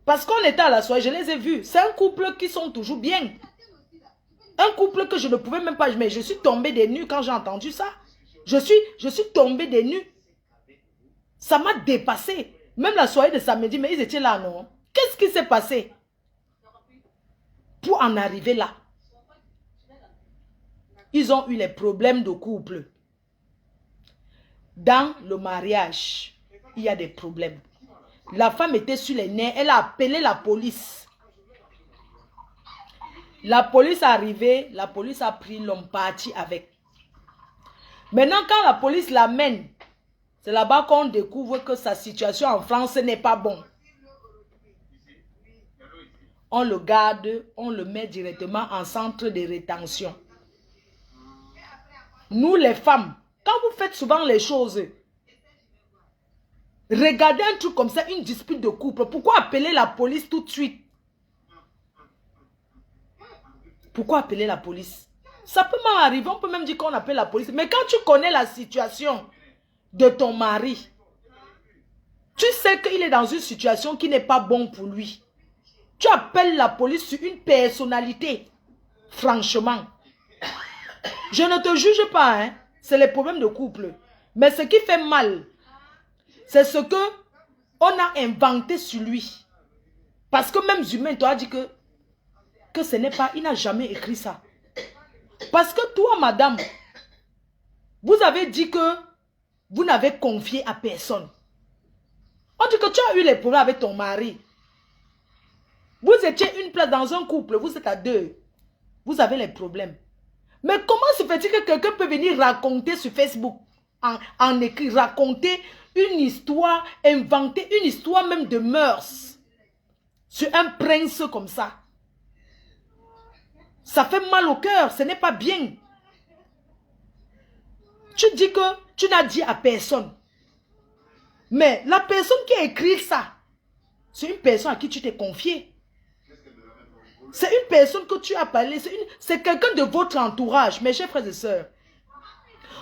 Parce qu'on était à la soirée, je les ai vus. C'est un couple qui sont toujours bien. Un couple que je ne pouvais même pas... Mais je suis tombée des nues quand j'ai entendu ça. Je suis tombée des nues. Ça m'a dépassé. Même la soirée de samedi, mais ils étaient là, non? Qu'est-ce qui s'est passé pour en arriver là? Ils ont eu les problèmes de couple. Dans le mariage, il y a des problèmes. La femme était sur les nerfs, elle a appelé la police. La police est arrivée, la police a pris l'homme parti avec. Maintenant, quand la police l'amène, c'est là-bas qu'on découvre que sa situation en France n'est pas bonne. On le garde, on le met directement en centre de rétention. Nous les femmes, quand vous faites souvent les choses, regardez un truc comme ça, une dispute de couple, pourquoi appeler la police tout de suite? Pourquoi appeler la police? Ça peut même arriver, on peut même dire qu'on appelle la police. Mais quand tu connais la situation de ton mari, tu sais qu'il est dans une situation qui n'est pas bonne pour lui. Tu appelles la police sur une personnalité. Franchement. Je ne te juge pas, hein. C'est les problèmes de couple. Mais ce qui fait mal, c'est ce que on a inventé sur lui. Parce que même Zumento toi a dit que ce n'est pas, il n'a jamais écrit ça. Parce que toi, madame, vous avez dit que vous n'avez confié à personne. On dit que tu as eu les problèmes avec ton mari. Vous étiez une place dans un couple, vous êtes à deux. Vous avez les problèmes. Mais comment se fait-il que quelqu'un peut venir raconter sur Facebook, en écrit, raconter une histoire, inventer une histoire même de mœurs sur un prince comme ça? Ça fait mal au cœur, ce n'est pas bien. Tu dis que tu n'as dit à personne. Mais la personne qui a écrit ça, c'est une personne à qui tu t'es confié. C'est une personne que tu as parlé, c'est quelqu'un de votre entourage, mes chers frères et sœurs.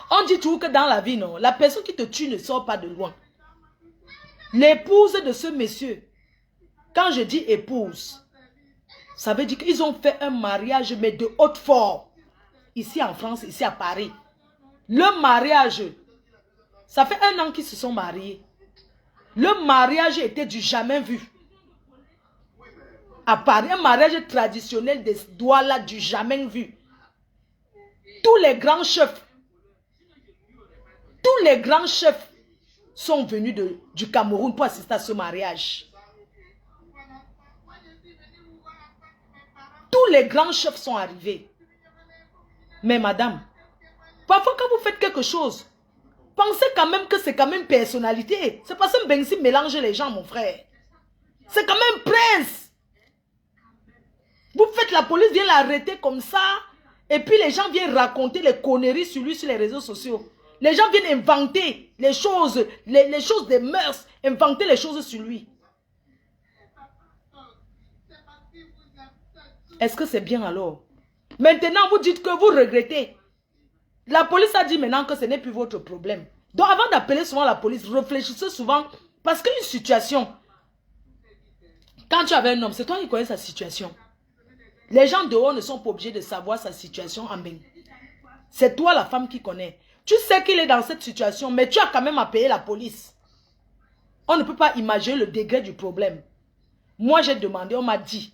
On dit toujours que dans la vie, non, la personne qui te tue ne sort pas de loin. L'épouse de ce monsieur, quand je dis épouse, ça veut dire qu'ils ont fait un mariage, mais de haute forme. Ici en France, ici à Paris. Le mariage, ça fait 1 an qu'ils se sont mariés. Le mariage était du jamais vu. À Paris, un mariage traditionnel des Douala du jamais vu. Tous les grands chefs sont venus du Cameroun pour assister à ce mariage. Tous les grands chefs sont arrivés. Mais madame, parfois quand vous faites quelque chose, pensez quand même que c'est quand même personnalité. C'est pas ça Bensi mélange les gens, mon frère. C'est quand même prince. Vous faites, la police vient l'arrêter comme ça. Et puis les gens viennent raconter les conneries sur lui sur les réseaux sociaux. Les gens viennent inventer les choses, les choses des mœurs, inventer les choses sur lui. Est-ce que c'est bien alors? Maintenant, vous dites que vous regrettez. La police a dit maintenant que ce n'est plus votre problème. Donc avant d'appeler souvent la police, réfléchissez souvent. Parce qu'une situation, quand tu avais un homme, c'est toi qui connais sa situation. Les gens dehors ne sont pas obligés de savoir sa situation en bain. C'est toi la femme qui connais. Tu sais qu'il est dans cette situation, mais tu as quand même à payer la police. On ne peut pas imaginer le degré du problème. Moi, j'ai demandé, on m'a dit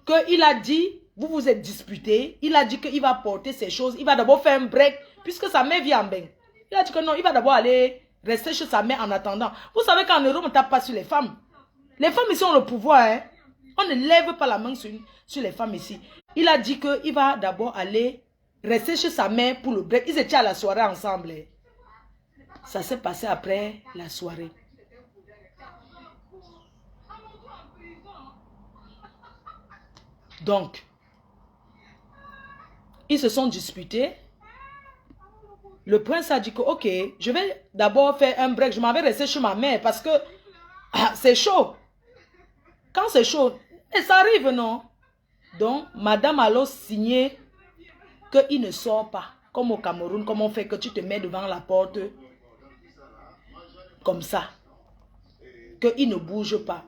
qu'il a dit, vous vous êtes disputé, il a dit qu'il va porter ces choses, il va d'abord faire un break, puisque sa mère vit en bain. Il a dit que non, il va d'abord aller rester chez sa mère en attendant. Vous savez qu'en Europe, on ne tape pas sur les femmes. Les femmes ici ont le pouvoir, hein. On ne lève pas la main sur les femmes ici. Il a dit qu'il va d'abord aller rester chez sa mère pour le break. Ils étaient à la soirée ensemble. Ça s'est passé après la soirée. Donc, ils se sont disputés. Le prince a dit que, ok, je vais d'abord faire un break. Je m'en vais rester chez ma mère parce que c'est chaud. Quand c'est chaud, et ça arrive, non? Donc, madame a alors signé qu'il ne sort pas. Comme au Cameroun, comme on fait que tu te mets devant la porte. Comme ça. Qu'il ne bouge pas.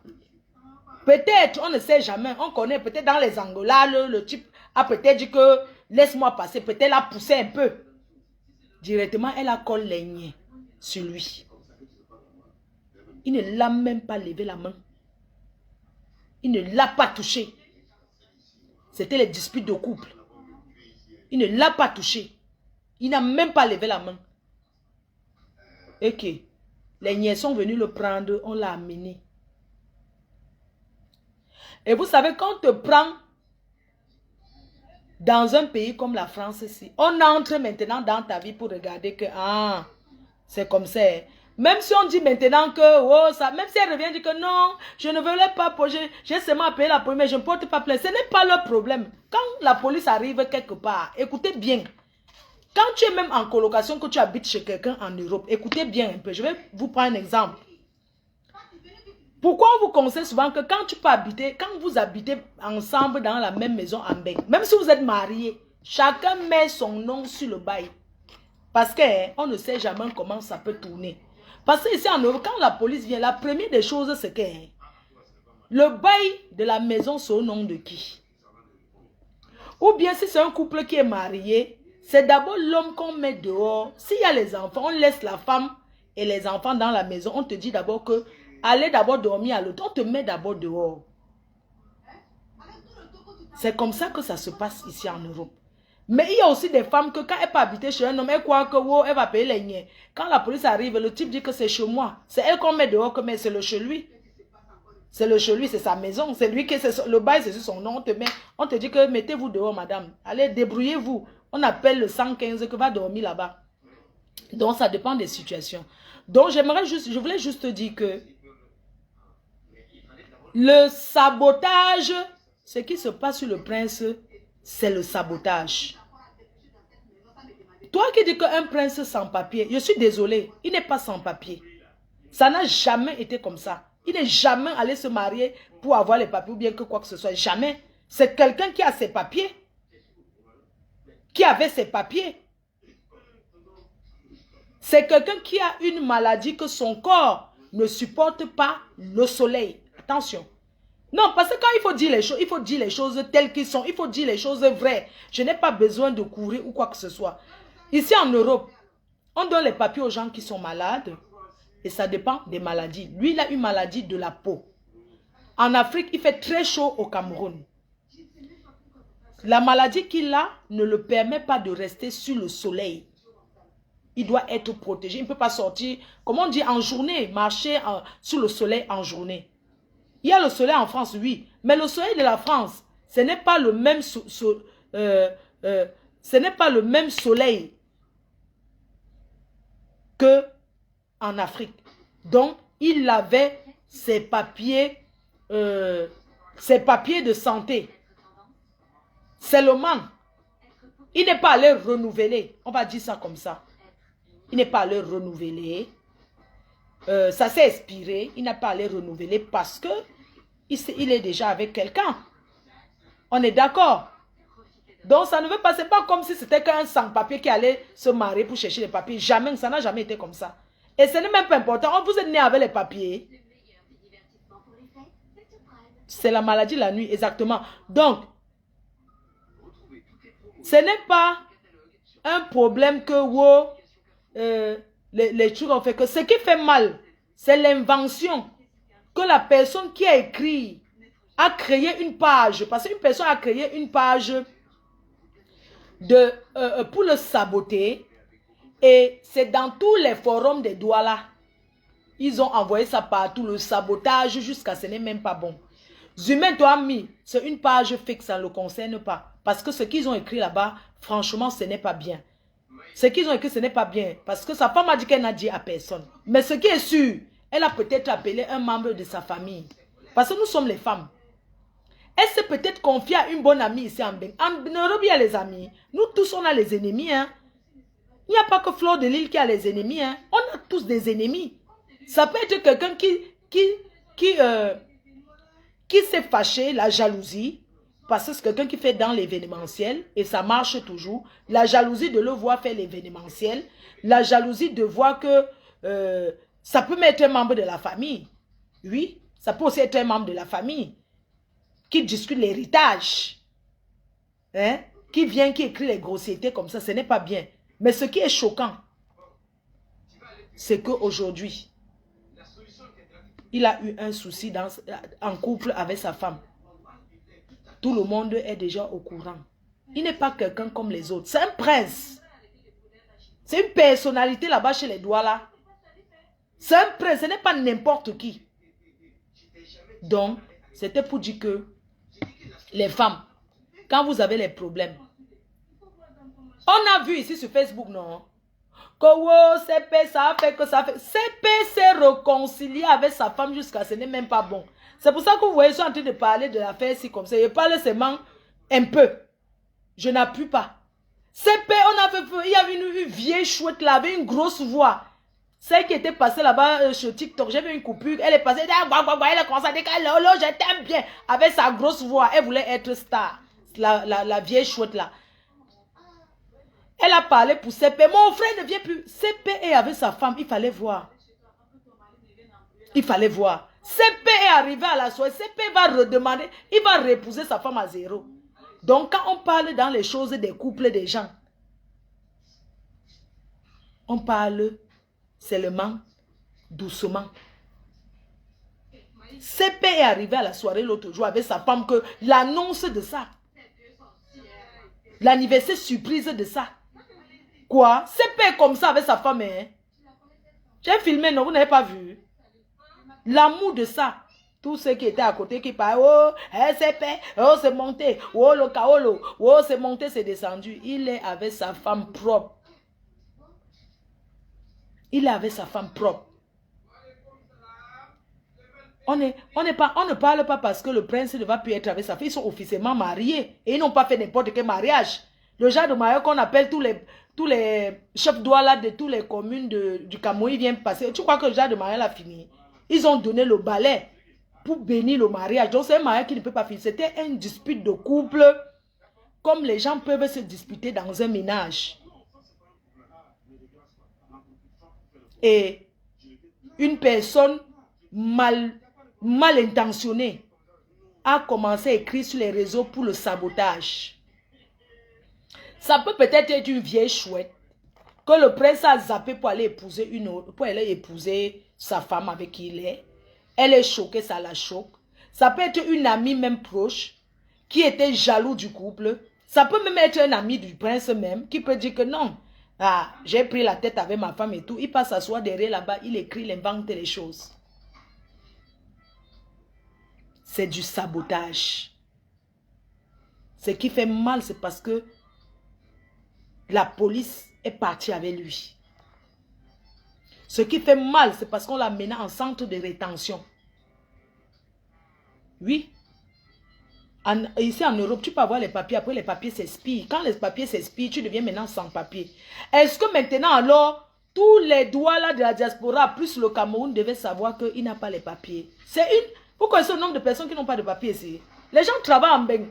Peut-être, on ne sait jamais. On connaît peut-être dans les Angolas, le type a peut-être dit que laisse-moi passer. Peut-être elle a poussé un peu. Directement, elle a collé sur lui. Il ne l'a même pas levé la main. Il ne l'a pas touché. C'était les disputes de couple. Il ne l'a pas touché. Il n'a même pas levé la main. Ok. Les niais sont venus le prendre, on l'a amené. Et vous savez, quand on te prend dans un pays comme la France ici, on entre maintenant dans ta vie pour regarder que, ah, c'est comme ça. Même si on dit maintenant que, oh, ça, même si elle revient et dit que non, je ne voulais pas, j'ai seulement appelé la police, mais je ne porte pas plainte. Ce n'est pas leur problème. Quand la police arrive quelque part, écoutez bien. Quand tu es même en colocation, que tu habites chez quelqu'un en Europe, écoutez bien un peu. Je vais vous prendre un exemple. Pourquoi on vous conseille souvent que quand tu peux habiter, quand vous habitez ensemble dans la même maison en bain, même si vous êtes mariés, chacun met son nom sur le bail. Parce qu'on ne sait jamais comment ça peut tourner. Parce que ici en Europe, quand la police vient, la première des choses, c'est que le bail de la maison, c'est au nom de qui? Ou bien si c'est un couple qui est marié, c'est d'abord l'homme qu'on met dehors. S'il y a les enfants, on laisse la femme et les enfants dans la maison. On te dit d'abord que allez d'abord dormir à l'autre. On te met d'abord dehors. C'est comme ça que ça se passe ici en Europe. Mais il y a aussi des femmes que quand elle peut habiter chez un homme, elle croit que oh, elle va payer les niais. Quand la police arrive, le type dit que c'est chez moi. C'est elle qu'on met dehors, mais c'est le chez lui. C'est le chez lui, c'est sa maison. C'est lui qui est le bail, c'est sur son nom. On te dit que mettez-vous dehors, madame. Allez, débrouillez-vous. On appelle le 115 que va dormir là-bas. Donc, ça dépend des situations. Donc, je voulais juste dire que le sabotage, ce qui se passe sur le prince, c'est le sabotage. Toi qui dis qu'un prince sans papier, je suis désolé, il n'est pas sans papier. Ça n'a jamais été comme ça. Il n'est jamais allé se marier pour avoir les papiers ou bien que quoi que ce soit. Jamais. C'est quelqu'un qui a ses papiers. Qui avait ses papiers. C'est quelqu'un qui a une maladie que son corps ne supporte pas le soleil. Attention. Non, parce que quand il faut dire les choses telles qu'elles sont. Il faut dire les choses vraies. Je n'ai pas besoin de courir ou quoi que ce soit. Ici en Europe, on donne les papiers aux gens qui sont malades. Et ça dépend des maladies. Lui, il a une maladie de la peau. En Afrique, il fait très chaud au Cameroun. La maladie qu'il a ne le permet pas de rester sur le soleil. Il doit être protégé. Il ne peut pas sortir, comment on dit, en journée, marcher sous le soleil en journée. Il y a le soleil en France, oui. Mais le soleil de la France, ce n'est pas le même, ce n'est pas le même soleil que en Afrique. Donc, il avait ses papiers de santé. Seulement, il n'est pas allé renouveler. On va dire ça comme ça. Il n'est pas allé renouveler. Ça s'est expiré. Il n'a pas allé renouveler parce que il est déjà avec quelqu'un. On est d'accord. Donc, ça ne veut pas, c'est pas comme si c'était qu'un sans-papier qui allait se marier pour chercher les papiers. Jamais, ça n'a jamais été comme ça. Et ce n'est même pas important. Vous êtes né avec les papiers. C'est la maladie la nuit, exactement. Donc, ce n'est pas un problème que les trucs ont fait. Que ce qui fait mal, c'est l'invention que la personne qui a écrit a créé une page. Parce qu'une personne a créé une page pour le saboter. Et c'est dans tous les forums des Douala. Ils ont envoyé ça partout, le sabotage, jusqu'à ce n'est même pas bon. Zumé Douami, c'est une page fixe, ça ne le concerne pas. Parce que ce qu'ils ont écrit là-bas, franchement, ce n'est pas bien. Ce qu'ils ont écrit, ce n'est pas bien. Parce que sa femme a dit qu'elle n'a dit à personne. Mais ce qui est sûr, elle a peut-être appelé un membre de sa famille. Parce que nous sommes les femmes. Elle s'est peut-être confiée à une bonne amie ici en Beng. En Europe, il y a les amis. Nous tous, on a les ennemis, hein. Il n'y a pas que Fleur de Lille qui a les ennemis. Hein. On a tous des ennemis. Ça peut être quelqu'un qui s'est fâché, la jalousie. Parce que c'est quelqu'un qui fait dans l'événementiel. Et ça marche toujours. La jalousie de le voir faire l'événementiel. La jalousie de voir que ça peut être un membre de la famille. Oui, ça peut aussi être un membre de la famille. Qui discute l'héritage. Hein? Qui vient, qui écrit les grossièretés comme ça. Ce n'est pas bien. Mais ce qui est choquant, c'est qu'aujourd'hui, il a eu un souci en couple avec sa femme. Tout le monde est déjà au courant. Il n'est pas quelqu'un comme les autres. C'est un prince. C'est une personnalité là-bas chez les Douala. C'est un prince, ce n'est pas n'importe qui. Donc, c'était pour dire que les femmes, quand vous avez les problèmes, on a vu ici sur Facebook, non? Que CP, ça a fait que ça fait. CP s'est réconcilié avec sa femme jusqu'à ce n'est même pas bon. C'est pour ça que vous voyez, je suis en train de parler de l'affaire ici comme ça. Je parle seulement un peu. Je n'appuie pas. CP, il y avait une vieille chouette là, avec une grosse voix. Celle qui était passée là-bas sur TikTok, j'ai vu une coupure. Elle est passée, elle a commencé à dire Lolo, je t'aime bien. Avec sa grosse voix, elle voulait être star. La vieille chouette là. Elle a parlé pour CP. Mon frère ne vient plus. CP est avec sa femme. Il fallait voir. Il fallait voir. CP est arrivé à la soirée. CP va redemander. Il va repousser sa femme à zéro. Donc, quand on parle dans les choses des couples des gens, on parle seulement doucement. CP est arrivé à la soirée l'autre jour avec sa femme que l'annonce de ça. L'anniversaire surprise de ça. Quoi? CP comme ça avec sa femme, hein? J'ai filmé, non, vous n'avez pas vu? L'amour de ça. Tous ceux qui étaient à côté qui parlaient, oh, c'est paix, oh, c'est monté, oh, le kaolo, oh, c'est monté, c'est descendu. Il est avec sa femme propre. Il est avec sa femme propre. On ne parle pas parce que le prince ne va plus être avec sa fille. Ils sont officiellement mariés. Et ils n'ont pas fait n'importe quel mariage. Le genre de mariage qu'on appelle tous les chefs douala de toutes les communes du Cameroun, ils viennent passer. Tu crois que le genre de mariage a fini? Ils ont donné le balai pour bénir le mariage. Donc c'est un mariage qui ne peut pas finir. C'était une dispute de couple. Comme les gens peuvent se disputer dans un ménage. Et une personne mal intentionnée a commencé à écrire sur les réseaux pour le sabotage. Ça peut peut-être être une vieille chouette que le prince a zappé pour aller épouser une autre, pour aller épouser sa femme avec qui il est. Elle est choquée, ça la choque. Ça peut être une amie même proche qui était jaloux du couple. Ça peut même être un ami du prince même qui peut dire que non. Ah, j'ai pris la tête avec ma femme et tout. Il passe s'asseoir derrière là-bas, il écrit, il invente les choses. C'est du sabotage. Ce qui fait mal, c'est parce que la police est partie avec lui. Ce qui fait mal, c'est parce qu'on l'a mené en centre de rétention. Oui. Ici en Europe, tu peux avoir les papiers, après les papiers s'expirent. Quand les papiers s'expirent, tu deviens maintenant sans papier. Est-ce que maintenant alors, tous les douala de la diaspora, plus le Cameroun, devaient savoir qu'il n'a pas les papiers? Vous connaissez le nombre de personnes qui n'ont pas de papiers ici? Les gens travaillent en Beng.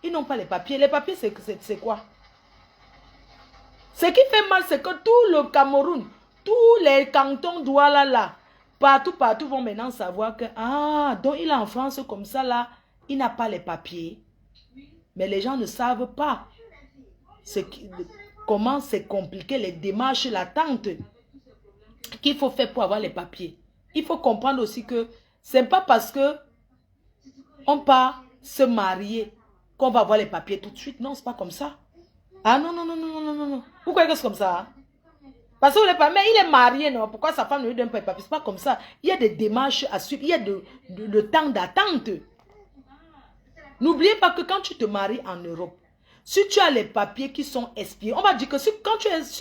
Ils n'ont pas les papiers. Les papiers, c'est quoi? Ce qui fait mal, c'est que tout le Cameroun, tous les cantons douala là, partout vont maintenant savoir que, ah, donc il est en France comme ça là, il n'a pas les papiers. Mais les gens ne savent pas comment c'est compliqué, les démarches, l'attente qu'il faut faire pour avoir les papiers. Il faut comprendre aussi que ce n'est pas parce que on part se marier qu'on va avoir les papiers tout de suite. Non, c'est pas comme ça. Ah non, non, non, non, non, non, non. Vous croyez que c'est comme ça? Parce que mais il est marié, non? Pourquoi sa femme ne lui donne pas les papiers? C'est pas comme ça. Il y a des démarches à suivre. Il y a le temps d'attente. N'oubliez pas que quand tu te maries en Europe, si tu as les papiers qui sont expirés, on va dire que si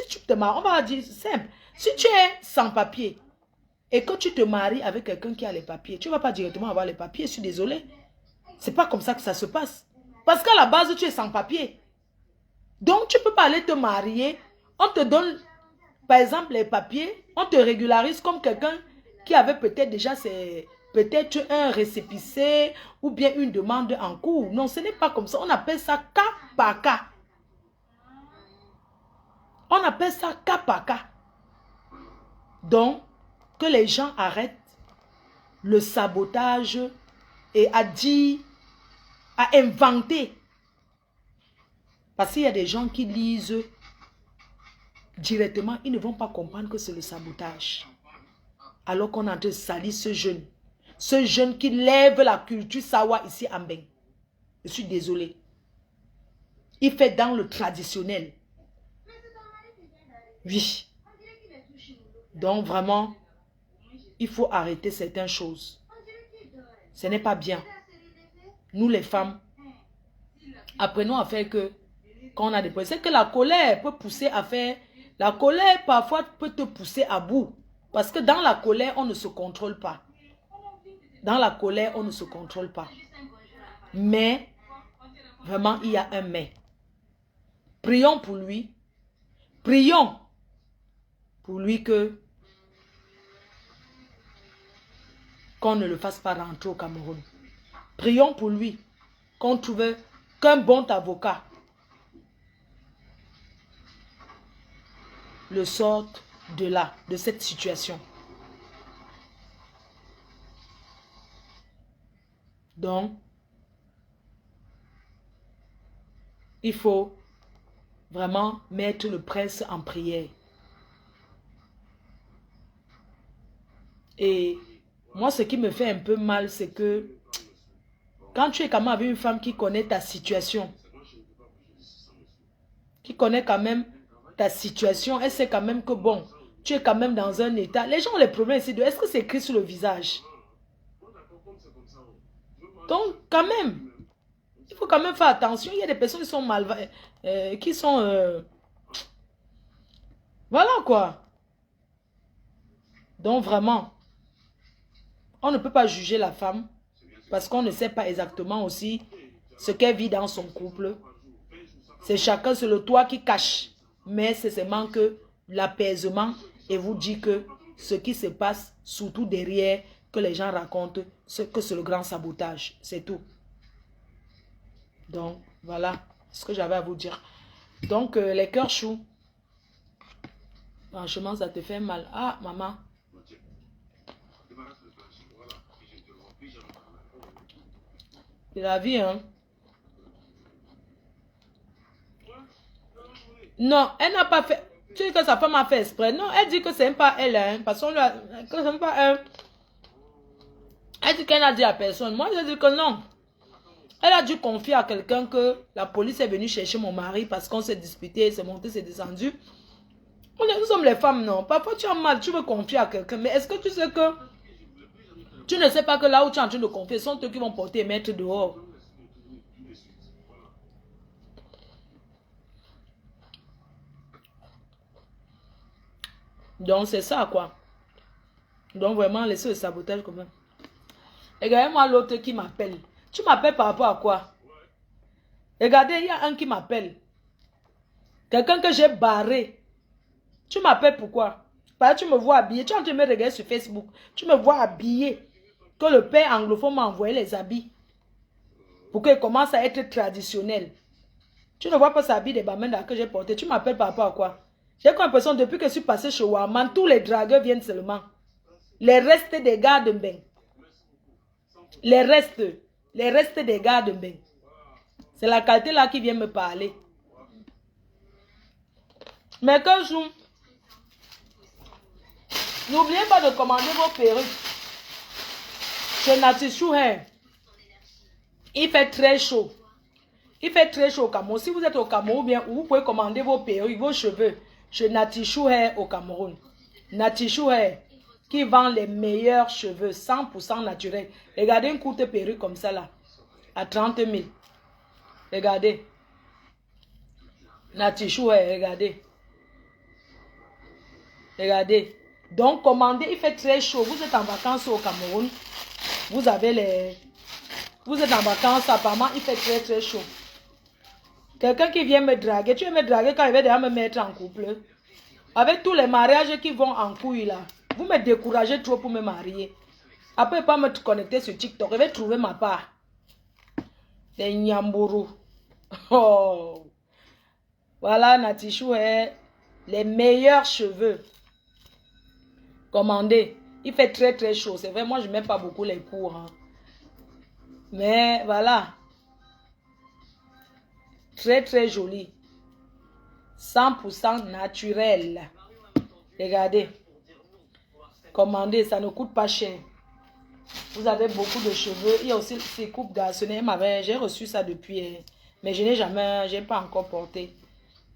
tu te maries, on va dire simple. Si tu es sans papier et que tu te maries avec quelqu'un qui a les papiers, tu ne vas pas directement avoir les papiers, je suis désolé. C'est pas comme ça que ça se passe. Parce qu'à la base, tu es sans papier. Donc, tu ne peux pas aller te marier. On te donne, par exemple, les papiers. On te régularise comme quelqu'un qui avait peut-être déjà peut-être un récépissé ou bien une demande en cours. Non, ce n'est pas comme ça. On appelle ça cas par cas. On appelle ça cas par cas. Donc, que les gens arrêtent le sabotage et à dire, à inventer. Parce qu'il y a des gens qui lisent directement, ils ne vont pas comprendre que c'est le sabotage. Alors qu'on est en train de salir ce jeune. Ce jeune qui lève la culture Sawa ici en Beng. Je suis désolé. Il fait dans le traditionnel. Oui. Donc vraiment, il faut arrêter certaines choses. Ce n'est pas bien. Nous les femmes, apprenons à faire que quand on a des problèmes, c'est que la colère peut pousser à faire. La colère parfois peut te pousser à bout. Parce que dans la colère, on ne se contrôle pas. Dans la colère, on ne se contrôle pas. Mais, vraiment, il y a un mais. Prions pour lui. Prions pour lui qu'on ne le fasse pas rentrer au Cameroun. Prions pour lui qu'on trouve qu'un bon avocat le sorte de là, de cette situation. Donc, il faut vraiment mettre le prince en prière. Et moi, ce qui me fait un peu mal, c'est que quand tu es quand même avec une femme qui connaît ta situation, qui connaît quand même ta situation, elle sait quand même que bon, tu es quand même dans un état. Les gens ont les problèmes ici de est-ce que c'est écrit sur le visage? Donc, quand même, il faut quand même faire attention. Il y a des personnes qui sont qui sont... voilà quoi. Donc, vraiment, on ne peut pas juger la femme parce qu'on ne sait pas exactement aussi ce qu'elle vit dans son couple. C'est chacun, c'est le toit qui cache. Mais c'est seulement que l'apaisement et vous dit que ce qui se passe, surtout derrière, que les gens racontent, que c'est le grand sabotage. C'est tout. Donc, voilà ce que j'avais à vous dire. Donc, les cœurs choux. Franchement, ça te fait mal. Ah, maman. C'est la vie, hein. Non, elle n'a pas fait... Tu dis que sa femme a fait exprès. Non, elle dit que c'est même pas elle, hein. Parce que c'est même pas elle. Elle dit qu'elle n'a dit à personne. Moi, je dis que non. Elle a dû confier à quelqu'un que la police est venue chercher mon mari parce qu'on s'est disputé, c'est monté, c'est descendu. Nous sommes les femmes, non. Parfois, tu as mal, tu veux confier à quelqu'un. Mais est-ce que tu sais que... Tu ne sais pas que là où tu es en train de confier, sont eux qui vont porter et mettre dehors. Donc, c'est ça, quoi. Donc, vraiment, laissez le sabotage quand même. Regardez-moi l'autre qui m'appelle. Tu m'appelles par rapport à quoi? Regardez, il y a un qui m'appelle. Quelqu'un que j'ai barré. Tu m'appelles pourquoi? Parce que tu me vois habillé. Tu es en train de me regarder sur Facebook. Tu me vois habillé. Que le père anglophone m'a envoyé les habits. Pour qu'il commence à être traditionnel. Tu ne vois pas ces habits des bamenda que j'ai porté. Tu m'appelles par rapport à quoi? J'ai l'impression depuis que je suis passé chez Waman, tous les dragueurs viennent seulement. Les restes des gars de Mbeng. Les restes des gars de Mbeng. C'est la qualité là qui vient me parler. Mais que jour, n'oubliez pas de commander vos perruques. Chez Natichou Hair. Il fait très chaud. Il fait très chaud au Cameroun. Si vous êtes au Cameroun, bien, vous pouvez commander vos perruques, vos cheveux chez Natichou Hair au Cameroun. Natichou Hair qui vend les meilleurs cheveux 100% naturels. Regardez une courte perruque comme ça là. À 30 000. Regardez. Natichou Hair, regardez. Regardez. Donc, commandez, il fait très chaud. Vous êtes en vacances au Cameroun. Vous avez les... Vous êtes en vacances, apparemment, il fait très très chaud. Quelqu'un qui vient me draguer. Tu veux me draguer quand il va déjà me mettre en couple. Avec tous les mariages qui vont en couille là. Vous me découragez trop pour me marier. Après, pas me connecter sur TikTok. Je vais trouver ma part. Les Nyamburu. Oh. Voilà, Natichou est les meilleurs cheveux. Commandez. Il fait très très chaud. C'est vrai, moi je n'aime pas beaucoup les cours. Hein. Mais voilà. Très très joli. 100% naturel. Regardez. Commandez, ça ne coûte pas cher. Vous avez beaucoup de cheveux. Il y a aussi ces coupes garçonnées. J'ai reçu ça depuis. Mais je n'ai jamais, j'ai pas encore porté.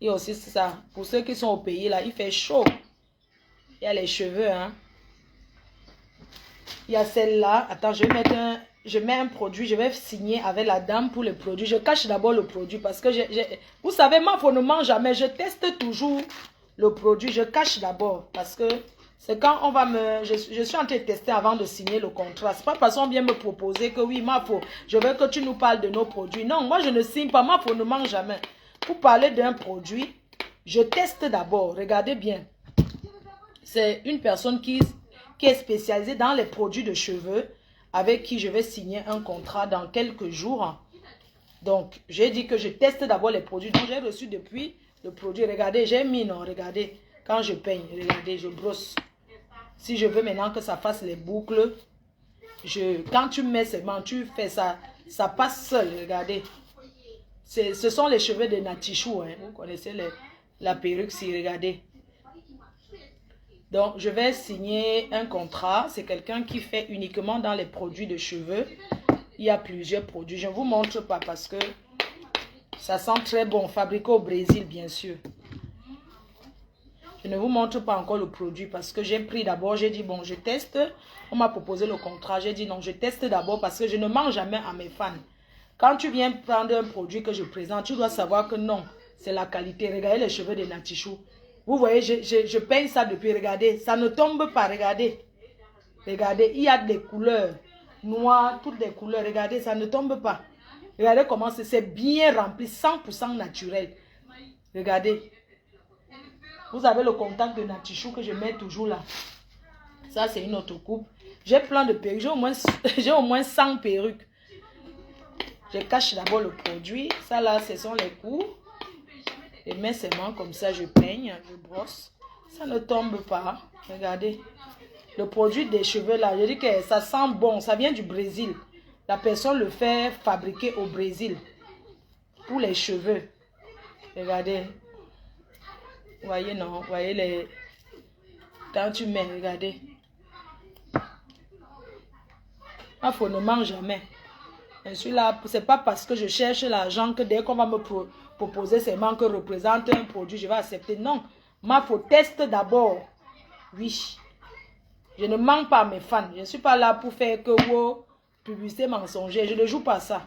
Il y a aussi ça. Pour ceux qui sont au pays là, il fait chaud. Il y a les cheveux, hein. Il y a celle-là. Attends, je mets un produit. Je vais signer avec la dame pour le produit. Je cache d'abord le produit parce que vous savez, moi, faut ne mange jamais. Je teste toujours le produit. Je cache d'abord parce que c'est quand on va me... Je suis en train de tester avant de signer le contrat. C'est pas parce qu'on vient me proposer que oui, Mafo, je veux que tu nous parles de nos produits. Non, moi, je ne signe pas. Mafo ne mange jamais. Pour parler d'un produit, je teste d'abord. Regardez bien. C'est une personne qui est spécialisée dans les produits de cheveux avec qui je vais signer un contrat dans quelques jours. Donc, j'ai dit que je teste d'abord les produits. Donc, j'ai reçu depuis le produit. Regardez, j'ai mis, non, regardez. Quand je peigne, regardez, je brosse. Si je veux maintenant que ça fasse les boucles, quand tu mets seulement, tu fais ça, ça passe seul, regardez. Ce sont les cheveux de Natichou, hein. Vous connaissez la perruque, si, regardez. Donc, je vais signer un contrat. C'est quelqu'un qui fait uniquement dans les produits de cheveux. Il y a plusieurs produits. Je ne vous montre pas parce que ça sent très bon. Fabriqué au Brésil, bien sûr. Je ne vous montre pas encore le produit parce que j'ai pris d'abord, j'ai dit bon, je teste. On m'a proposé le contrat. J'ai dit non, je teste d'abord parce que je ne mens jamais à mes fans. Quand tu viens prendre un produit que je présente, tu dois savoir que non, c'est la qualité. Regardez les cheveux de Natichou. Vous voyez, je peigne ça depuis, regardez, ça ne tombe pas, regardez. Regardez, il y a des couleurs noires, toutes des couleurs, regardez, ça ne tombe pas. Regardez comment c'est bien rempli, 100% naturel. Regardez. Vous avez le contact de Natichou que je mets toujours là. Ça, c'est une autre coupe. J'ai plein de perruques, j'ai au moins 100 perruques. Je cache d'abord le produit. Ça là, ce sont les coups. Et mes mains comme ça, je peigne, je brosse. Ça ne tombe pas. Regardez. Le produit des cheveux là, je dis que ça sent bon. Ça vient du Brésil. La personne le fait fabriquer au Brésil. Pour les cheveux. Regardez. Vous voyez, non? Vous voyez les... Quand tu mets, regardez. Il faut ne mange jamais. Je suis là, c'est pas parce que je cherche l'argent que dès qu'on va me proposer seulement que représente un produit, je vais accepter. Non, il faut tester d'abord. Oui. Je ne mens pas à mes fans. Je ne suis pas là pour faire que wow, publicité mensongère. Je ne joue pas ça.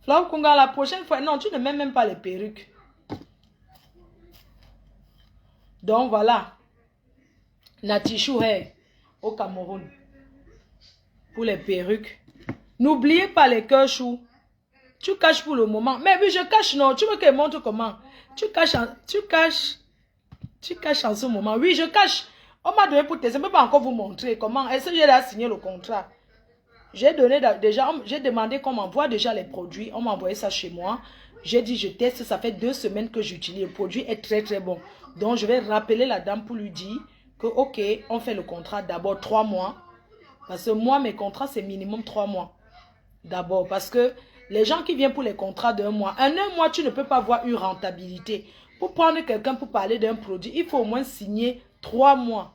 Flau Kunga, la prochaine fois, non, tu ne mets même pas les perruques. Donc voilà. Natichou Hair au Cameroun. Pour les perruques. N'oubliez pas les cœurs choux. Tu caches pour le moment. Mais oui, je cache, non. Tu veux que je montre comment? Tu caches en ce moment. Oui, je cache. On m'a donné pour tester. Je ne peux pas encore vous montrer comment. Est-ce que j'ai déjà signé le contrat? J'ai donné déjà, j'ai demandé qu'on m'envoie déjà les produits. On m'a envoyé ça chez moi. J'ai dit, je teste. Ça fait 2 semaines que j'utilise. Le produit est très, très bon. Donc, je vais rappeler la dame pour lui dire que, ok, on fait le contrat d'abord 3 mois. Parce que moi, mes contrats, c'est minimum 3 mois. D'abord, parce que les gens qui viennent pour les contrats d'1 mois, en 1 mois, tu ne peux pas voir une rentabilité. Pour prendre quelqu'un pour parler d'un produit, il faut au moins signer 3 mois.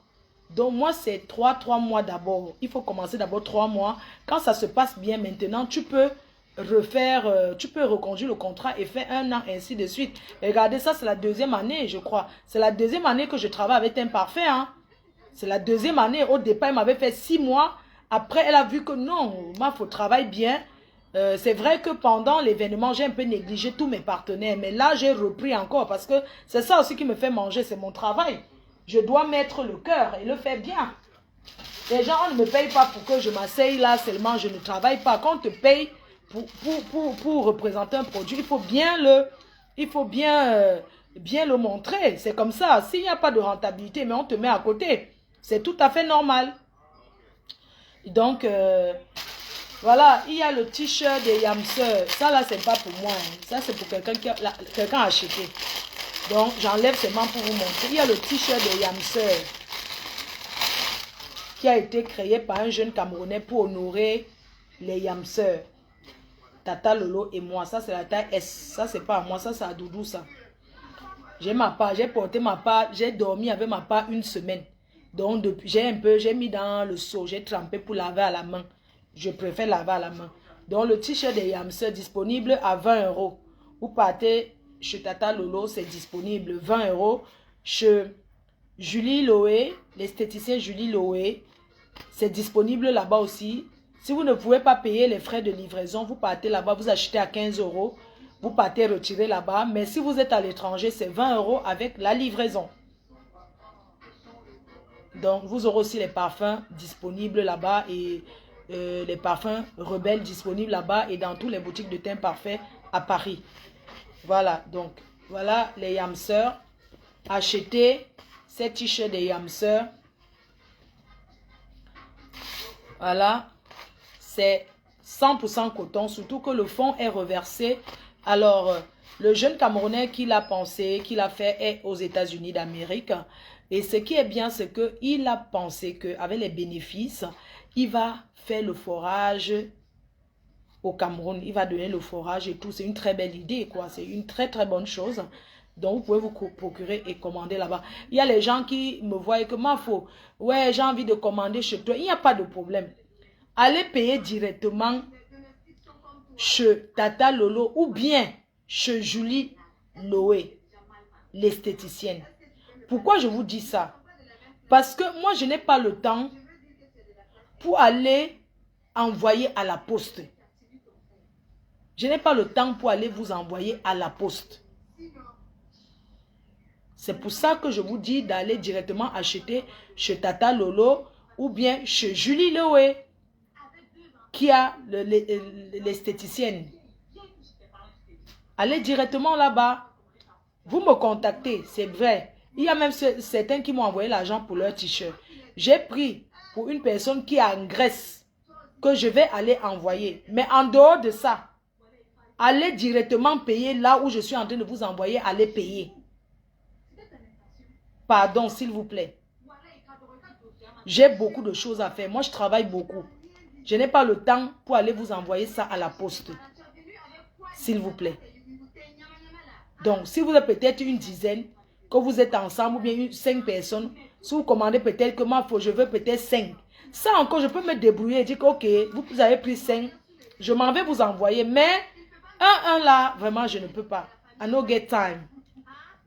Donc, moi, c'est 3 mois d'abord. Il faut commencer d'abord 3 mois. Quand ça se passe bien maintenant, tu peux refaire, tu peux reconduire le contrat et faire 1 an, ainsi de suite. Regardez, ça, c'est la 2e année, je crois. C'est la 2e année que je travaille avec Imparfait, hein. C'est la 2e année. Au départ, elle m'avait fait 6 mois. Après, elle a vu que non, il faut travailler bien. C'est vrai que pendant l'événement, j'ai un peu négligé tous mes partenaires. Mais là, j'ai repris encore parce que c'est ça aussi qui me fait manger. C'est mon travail. Je dois mettre le cœur et le faire bien. Les gens ne me payent pas pour que je m'asseye là seulement. Je ne travaille pas. Quand on te paye pour représenter un produit, il faut bien le montrer. C'est comme ça. S'il n'y a pas de rentabilité, mais on te met à côté. C'est tout à fait normal. Donc, voilà, il y a le t-shirt des Yamseur. Ça là, c'est pas pour moi. Hein. Ça, c'est pour quelqu'un qui a acheté. Donc, j'enlève seulement pour vous montrer. Il y a le t-shirt des Yamseur qui a été créé par un jeune Camerounais pour honorer les Yamseur. Tata Lolo et moi. Ça, c'est la taille S. Ça, c'est pas à moi. Ça, c'est à Doudou, ça. J'ai ma part. J'ai porté ma part. J'ai dormi avec ma part 1 semaine. Donc, j'ai mis dans le seau, j'ai trempé pour laver à la main. Je préfère laver à la main. Donc, le t-shirt des Yamseur disponible à 20 €. Vous partez chez Tata Lolo, c'est disponible 20 €. Chez Julie Loé, l'esthéticienne Julie Loé, c'est disponible là-bas aussi. Si vous ne pouvez pas payer les frais de livraison, vous partez là-bas, vous achetez à 15 €. Vous partez retirer là-bas. Mais si vous êtes à l'étranger, c'est 20 € avec la livraison. Donc, vous aurez aussi les parfums disponibles là-bas et les parfums rebelles disponibles là-bas et dans toutes les boutiques de teint parfait à Paris. Voilà, donc, voilà les Yamseur. Achetez ces t-shirts des Yamseur. Voilà, c'est 100% coton, surtout que le fond est reversé. Alors, le jeune Camerounais qui l'a pensé, qui l'a fait, est aux États-Unis d'Amérique. Et ce qui est bien, c'est qu'il a pensé qu'avec les bénéfices, il va faire le forage au Cameroun. Il va donner le forage et tout. C'est une très belle idée, quoi. C'est une très, très bonne chose. Donc, vous pouvez vous procurer et commander là-bas. Il y a les gens qui me voient et que, ouais, j'ai envie de commander chez toi. Il n'y a pas de problème. Allez payer directement chez Tata Lolo ou bien chez Julie Loé. l'esthéticienne. Pourquoi je vous dis ça? Parce que moi, je n'ai pas le temps pour aller envoyer à la poste. Je n'ai pas le temps pour aller vous envoyer à la poste. C'est pour ça que je vous dis d'aller directement acheter chez Tata Lolo ou bien chez Julie Lewe qui a l'esthéticienne. Allez directement là-bas. Vous me contactez, c'est vrai. Il y a même certains qui m'ont envoyé l'argent pour leur t-shirt. J'ai pris pour une personne qui est en Grèce que je vais aller envoyer. Mais en dehors de ça, allez directement payer là où je suis en train de vous envoyer, allez payer. Pardon, s'il vous plaît. J'ai beaucoup de choses à faire. Moi, je travaille beaucoup. Je n'ai pas le temps pour aller vous envoyer ça à la poste. S'il vous plaît. Donc, si vous êtes peut-être une dizaine, que vous êtes ensemble, ou bien 5 personnes, si vous commandez peut-être que moi, je veux peut-être 5. Ça encore, je peux me débrouiller et dire que, ok, vous avez pris 5, je m'en vais vous envoyer. Mais, un là, vraiment, je ne peux pas. I no get time.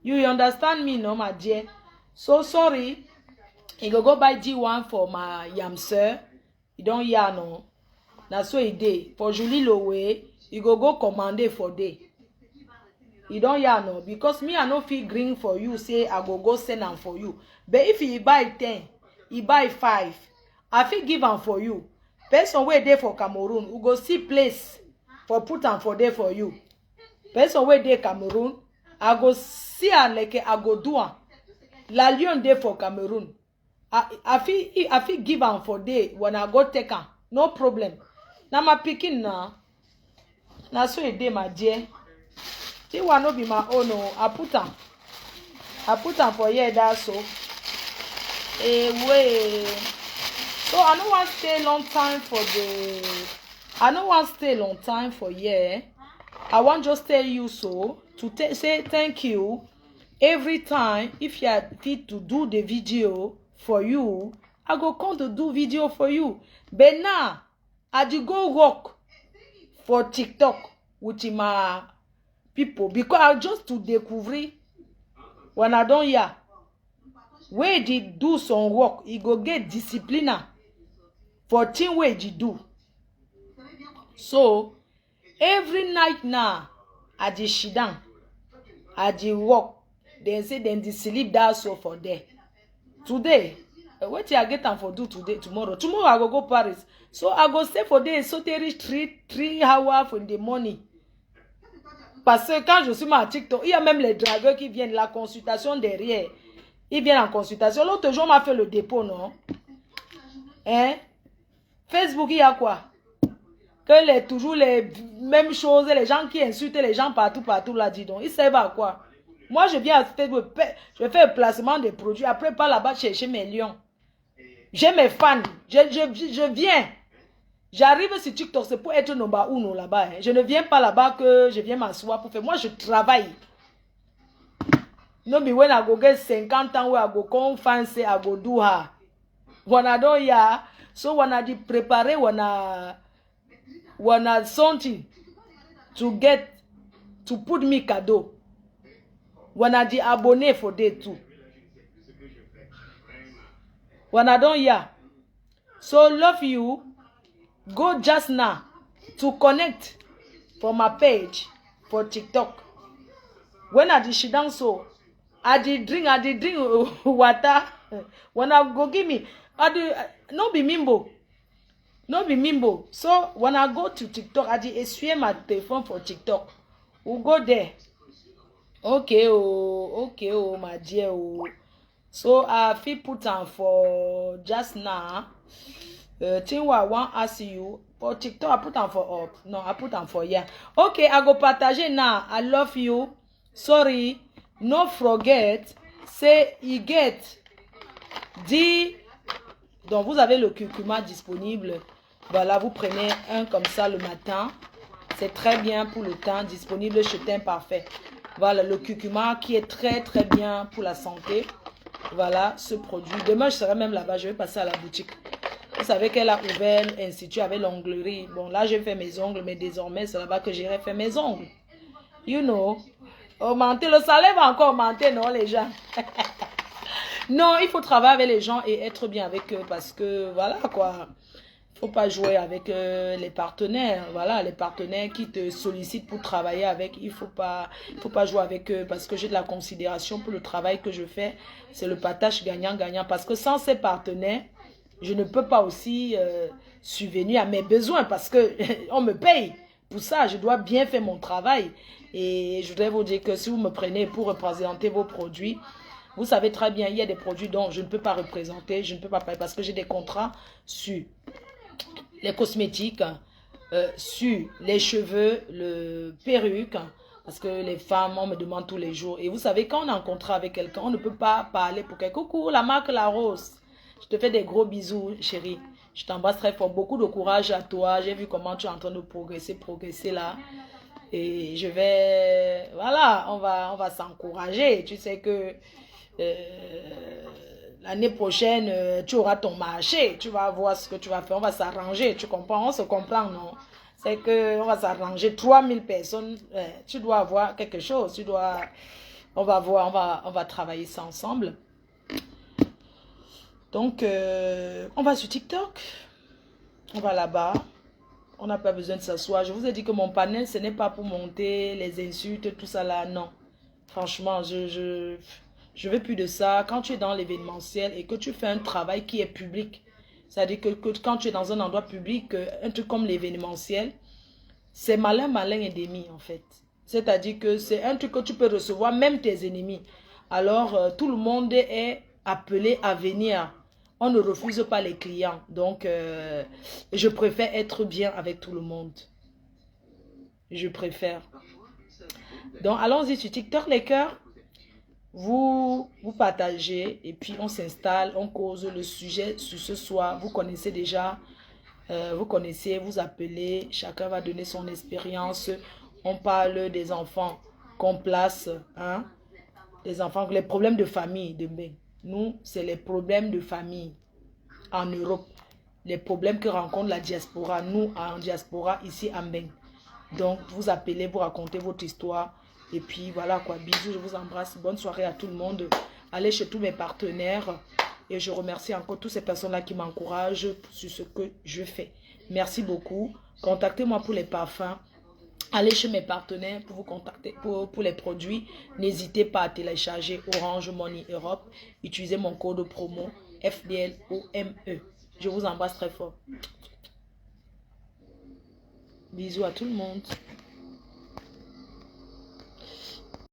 You understand me, no, my dear? So sorry. I go buy G1 for my yamster. You don't hear, no? That's so it dey. For Julie Lowe, you go command for day. You don't hear, no? Because me, I no feel green for you. Say, I go send them for you. But if you buy 10, you buy 5, I feel give them for you. Person way there for Cameroon, we go see place for put them for there for you. Person way there Cameroon, I go see and like I go do am. La Lyon there for Cameroon. I feel give am for day when I go take am. No problem. Now my picking now. Now so it dey, my dear. This one no be my own. No, I put am for here. That's so. Way. So I don't want to stay long time for the. I don't want to stay long time for here. I want just tell you so to say thank you every time. If you are fit to do the video for you, I go come to do video for you. But now I do go work for TikTok with my people because I just to discover when I don't hear where they do some work, he go get discipline for thing where they do. So every night now I just sit down, I just work. Then say then they sleep that so for there. Today, what I get them for do today, tomorrow. Tomorrow I go Paris. So I go stay for there so they reach 3 hours in the morning. Parce que quand je suis à TikTok, il y a même les dragueurs qui viennent, la consultation derrière. Ils viennent en consultation. L'autre jour, on m'a fait le dépôt, non? Hein? Facebook, il y a quoi? Que toujours les mêmes choses, les gens qui insultent les gens partout, là, dis donc. Ils servent à quoi? Moi, je viens à Facebook, je fais le placement des produits. Après, pas là-bas chercher mes lions. J'ai mes fans. Je viens. J'arrive sur TikTok, c'est pour être number 1 là-bas. Hein. Je ne viens pas là-bas que je viens m'asseoir pour faire. Moi, je travaille. No be when I go get 50 ans where I go come fancy, I go do her. When I don't hear, so when I prepare, when I something to get, to put me cadeau. When I abonné for day too. When I don't hear. So love you. Go just now to connect for my page for TikTok. When I did sit down so, I did drink water. When I go give me, no be mimbo. So when I go to TikTok, I did essuyer my telephone for TikTok. We'll go there. Okay, my dear. So I feel put on for just now. Thing what I want ask you for TikTok, I put on for up. No, I put on for yeah. Okay, I go partager now. I love you. Sorry, no forget. Say you get donc vous avez le curcuma disponible. Voilà, vous prenez un comme ça le matin. C'est très bien pour le teint, disponible chez Teint Parfait. Voilà, le curcuma qui est très très bien pour la santé. Voilà, ce produit. Demain, je serai même là-bas. Je vais passer à la boutique. Vous savez qu'elle a ouvert l'institut avec l'onglerie. Bon, là, je fais mes ongles, mais désormais, c'est là-bas que j'irai faire mes ongles. You know. Augmenter, le salaire va encore augmenter, non, les gens? Non, il faut travailler avec les gens et être bien avec eux parce que, voilà, quoi. Il ne faut pas jouer avec les partenaires. Voilà, les partenaires qui te sollicitent pour travailler avec, il faut pas jouer avec eux parce que j'ai de la considération pour le travail que je fais. C'est le partage gagnant-gagnant parce que sans ces partenaires, je ne peux pas aussi subvenir à mes besoins parce que on me paye. Pour ça, je dois bien faire mon travail. Et je voudrais vous dire que si vous me prenez pour représenter vos produits, vous savez très bien, il y a des produits dont je ne peux pas représenter, je ne peux pas payer parce que j'ai des contrats sur les cosmétiques, sur les cheveux, le perruque, parce que les femmes, on me demande tous les jours. Et vous savez, quand on est en contrat avec quelqu'un, on ne peut pas parler pour quelqu'un. Coucou, la marque La Rose. Je te fais des gros bisous, chérie. Je t'embrasse très fort. Beaucoup de courage à toi. J'ai vu comment tu es en train de progresser là. Et je vais... Voilà, on va s'encourager. Tu sais que... l'année prochaine, tu auras ton marché, tu vas voir ce que tu vas faire, on va s'arranger, tu comprends, on se comprend, non? C'est qu'on va s'arranger, 3000 personnes, tu dois avoir quelque chose, on va voir, on va travailler ça ensemble. Donc, on va sur TikTok, on va là-bas, on n'a pas besoin de s'asseoir. Je vous ai dit que mon panel, ce n'est pas pour monter les insultes, tout ça là, non. Franchement, je veux plus de ça. Quand tu es dans l'événementiel et que tu fais un travail qui est public, c'est-à-dire que quand tu es dans un endroit public, un truc comme l'événementiel, c'est malin et demi en fait. C'est-à-dire que c'est un truc que tu peux recevoir même tes ennemis. Alors, tout le monde est appelé à venir. On ne refuse pas les clients. Donc, je préfère être bien avec tout le monde. Je préfère. Donc, allons-y sur TikTok, les cœurs. Vous partagez et puis on s'installe, on cause le sujet sur ce soir. Vous connaissez déjà, vous appelez, chacun va donner son expérience. On parle des enfants qu'on place, hein, les enfants, les problèmes de famille demain. Nous, c'est les problèmes de famille en Europe, les problèmes que rencontre la diaspora, nous en diaspora ici à Mbeng. Donc, vous appelez, vous racontez votre histoire. Et puis, voilà quoi. Bisous, je vous embrasse. Bonne soirée à tout le monde. Allez chez tous mes partenaires. Et je remercie encore toutes ces personnes-là qui m'encouragent sur ce que je fais. Merci beaucoup. Contactez-moi pour les parfums. Allez chez mes partenaires pour vous contacter pour les produits. N'hésitez pas à télécharger Orange Money Europe. Utilisez mon code promo FDLOME. Je vous embrasse très fort. Bisous à tout le monde.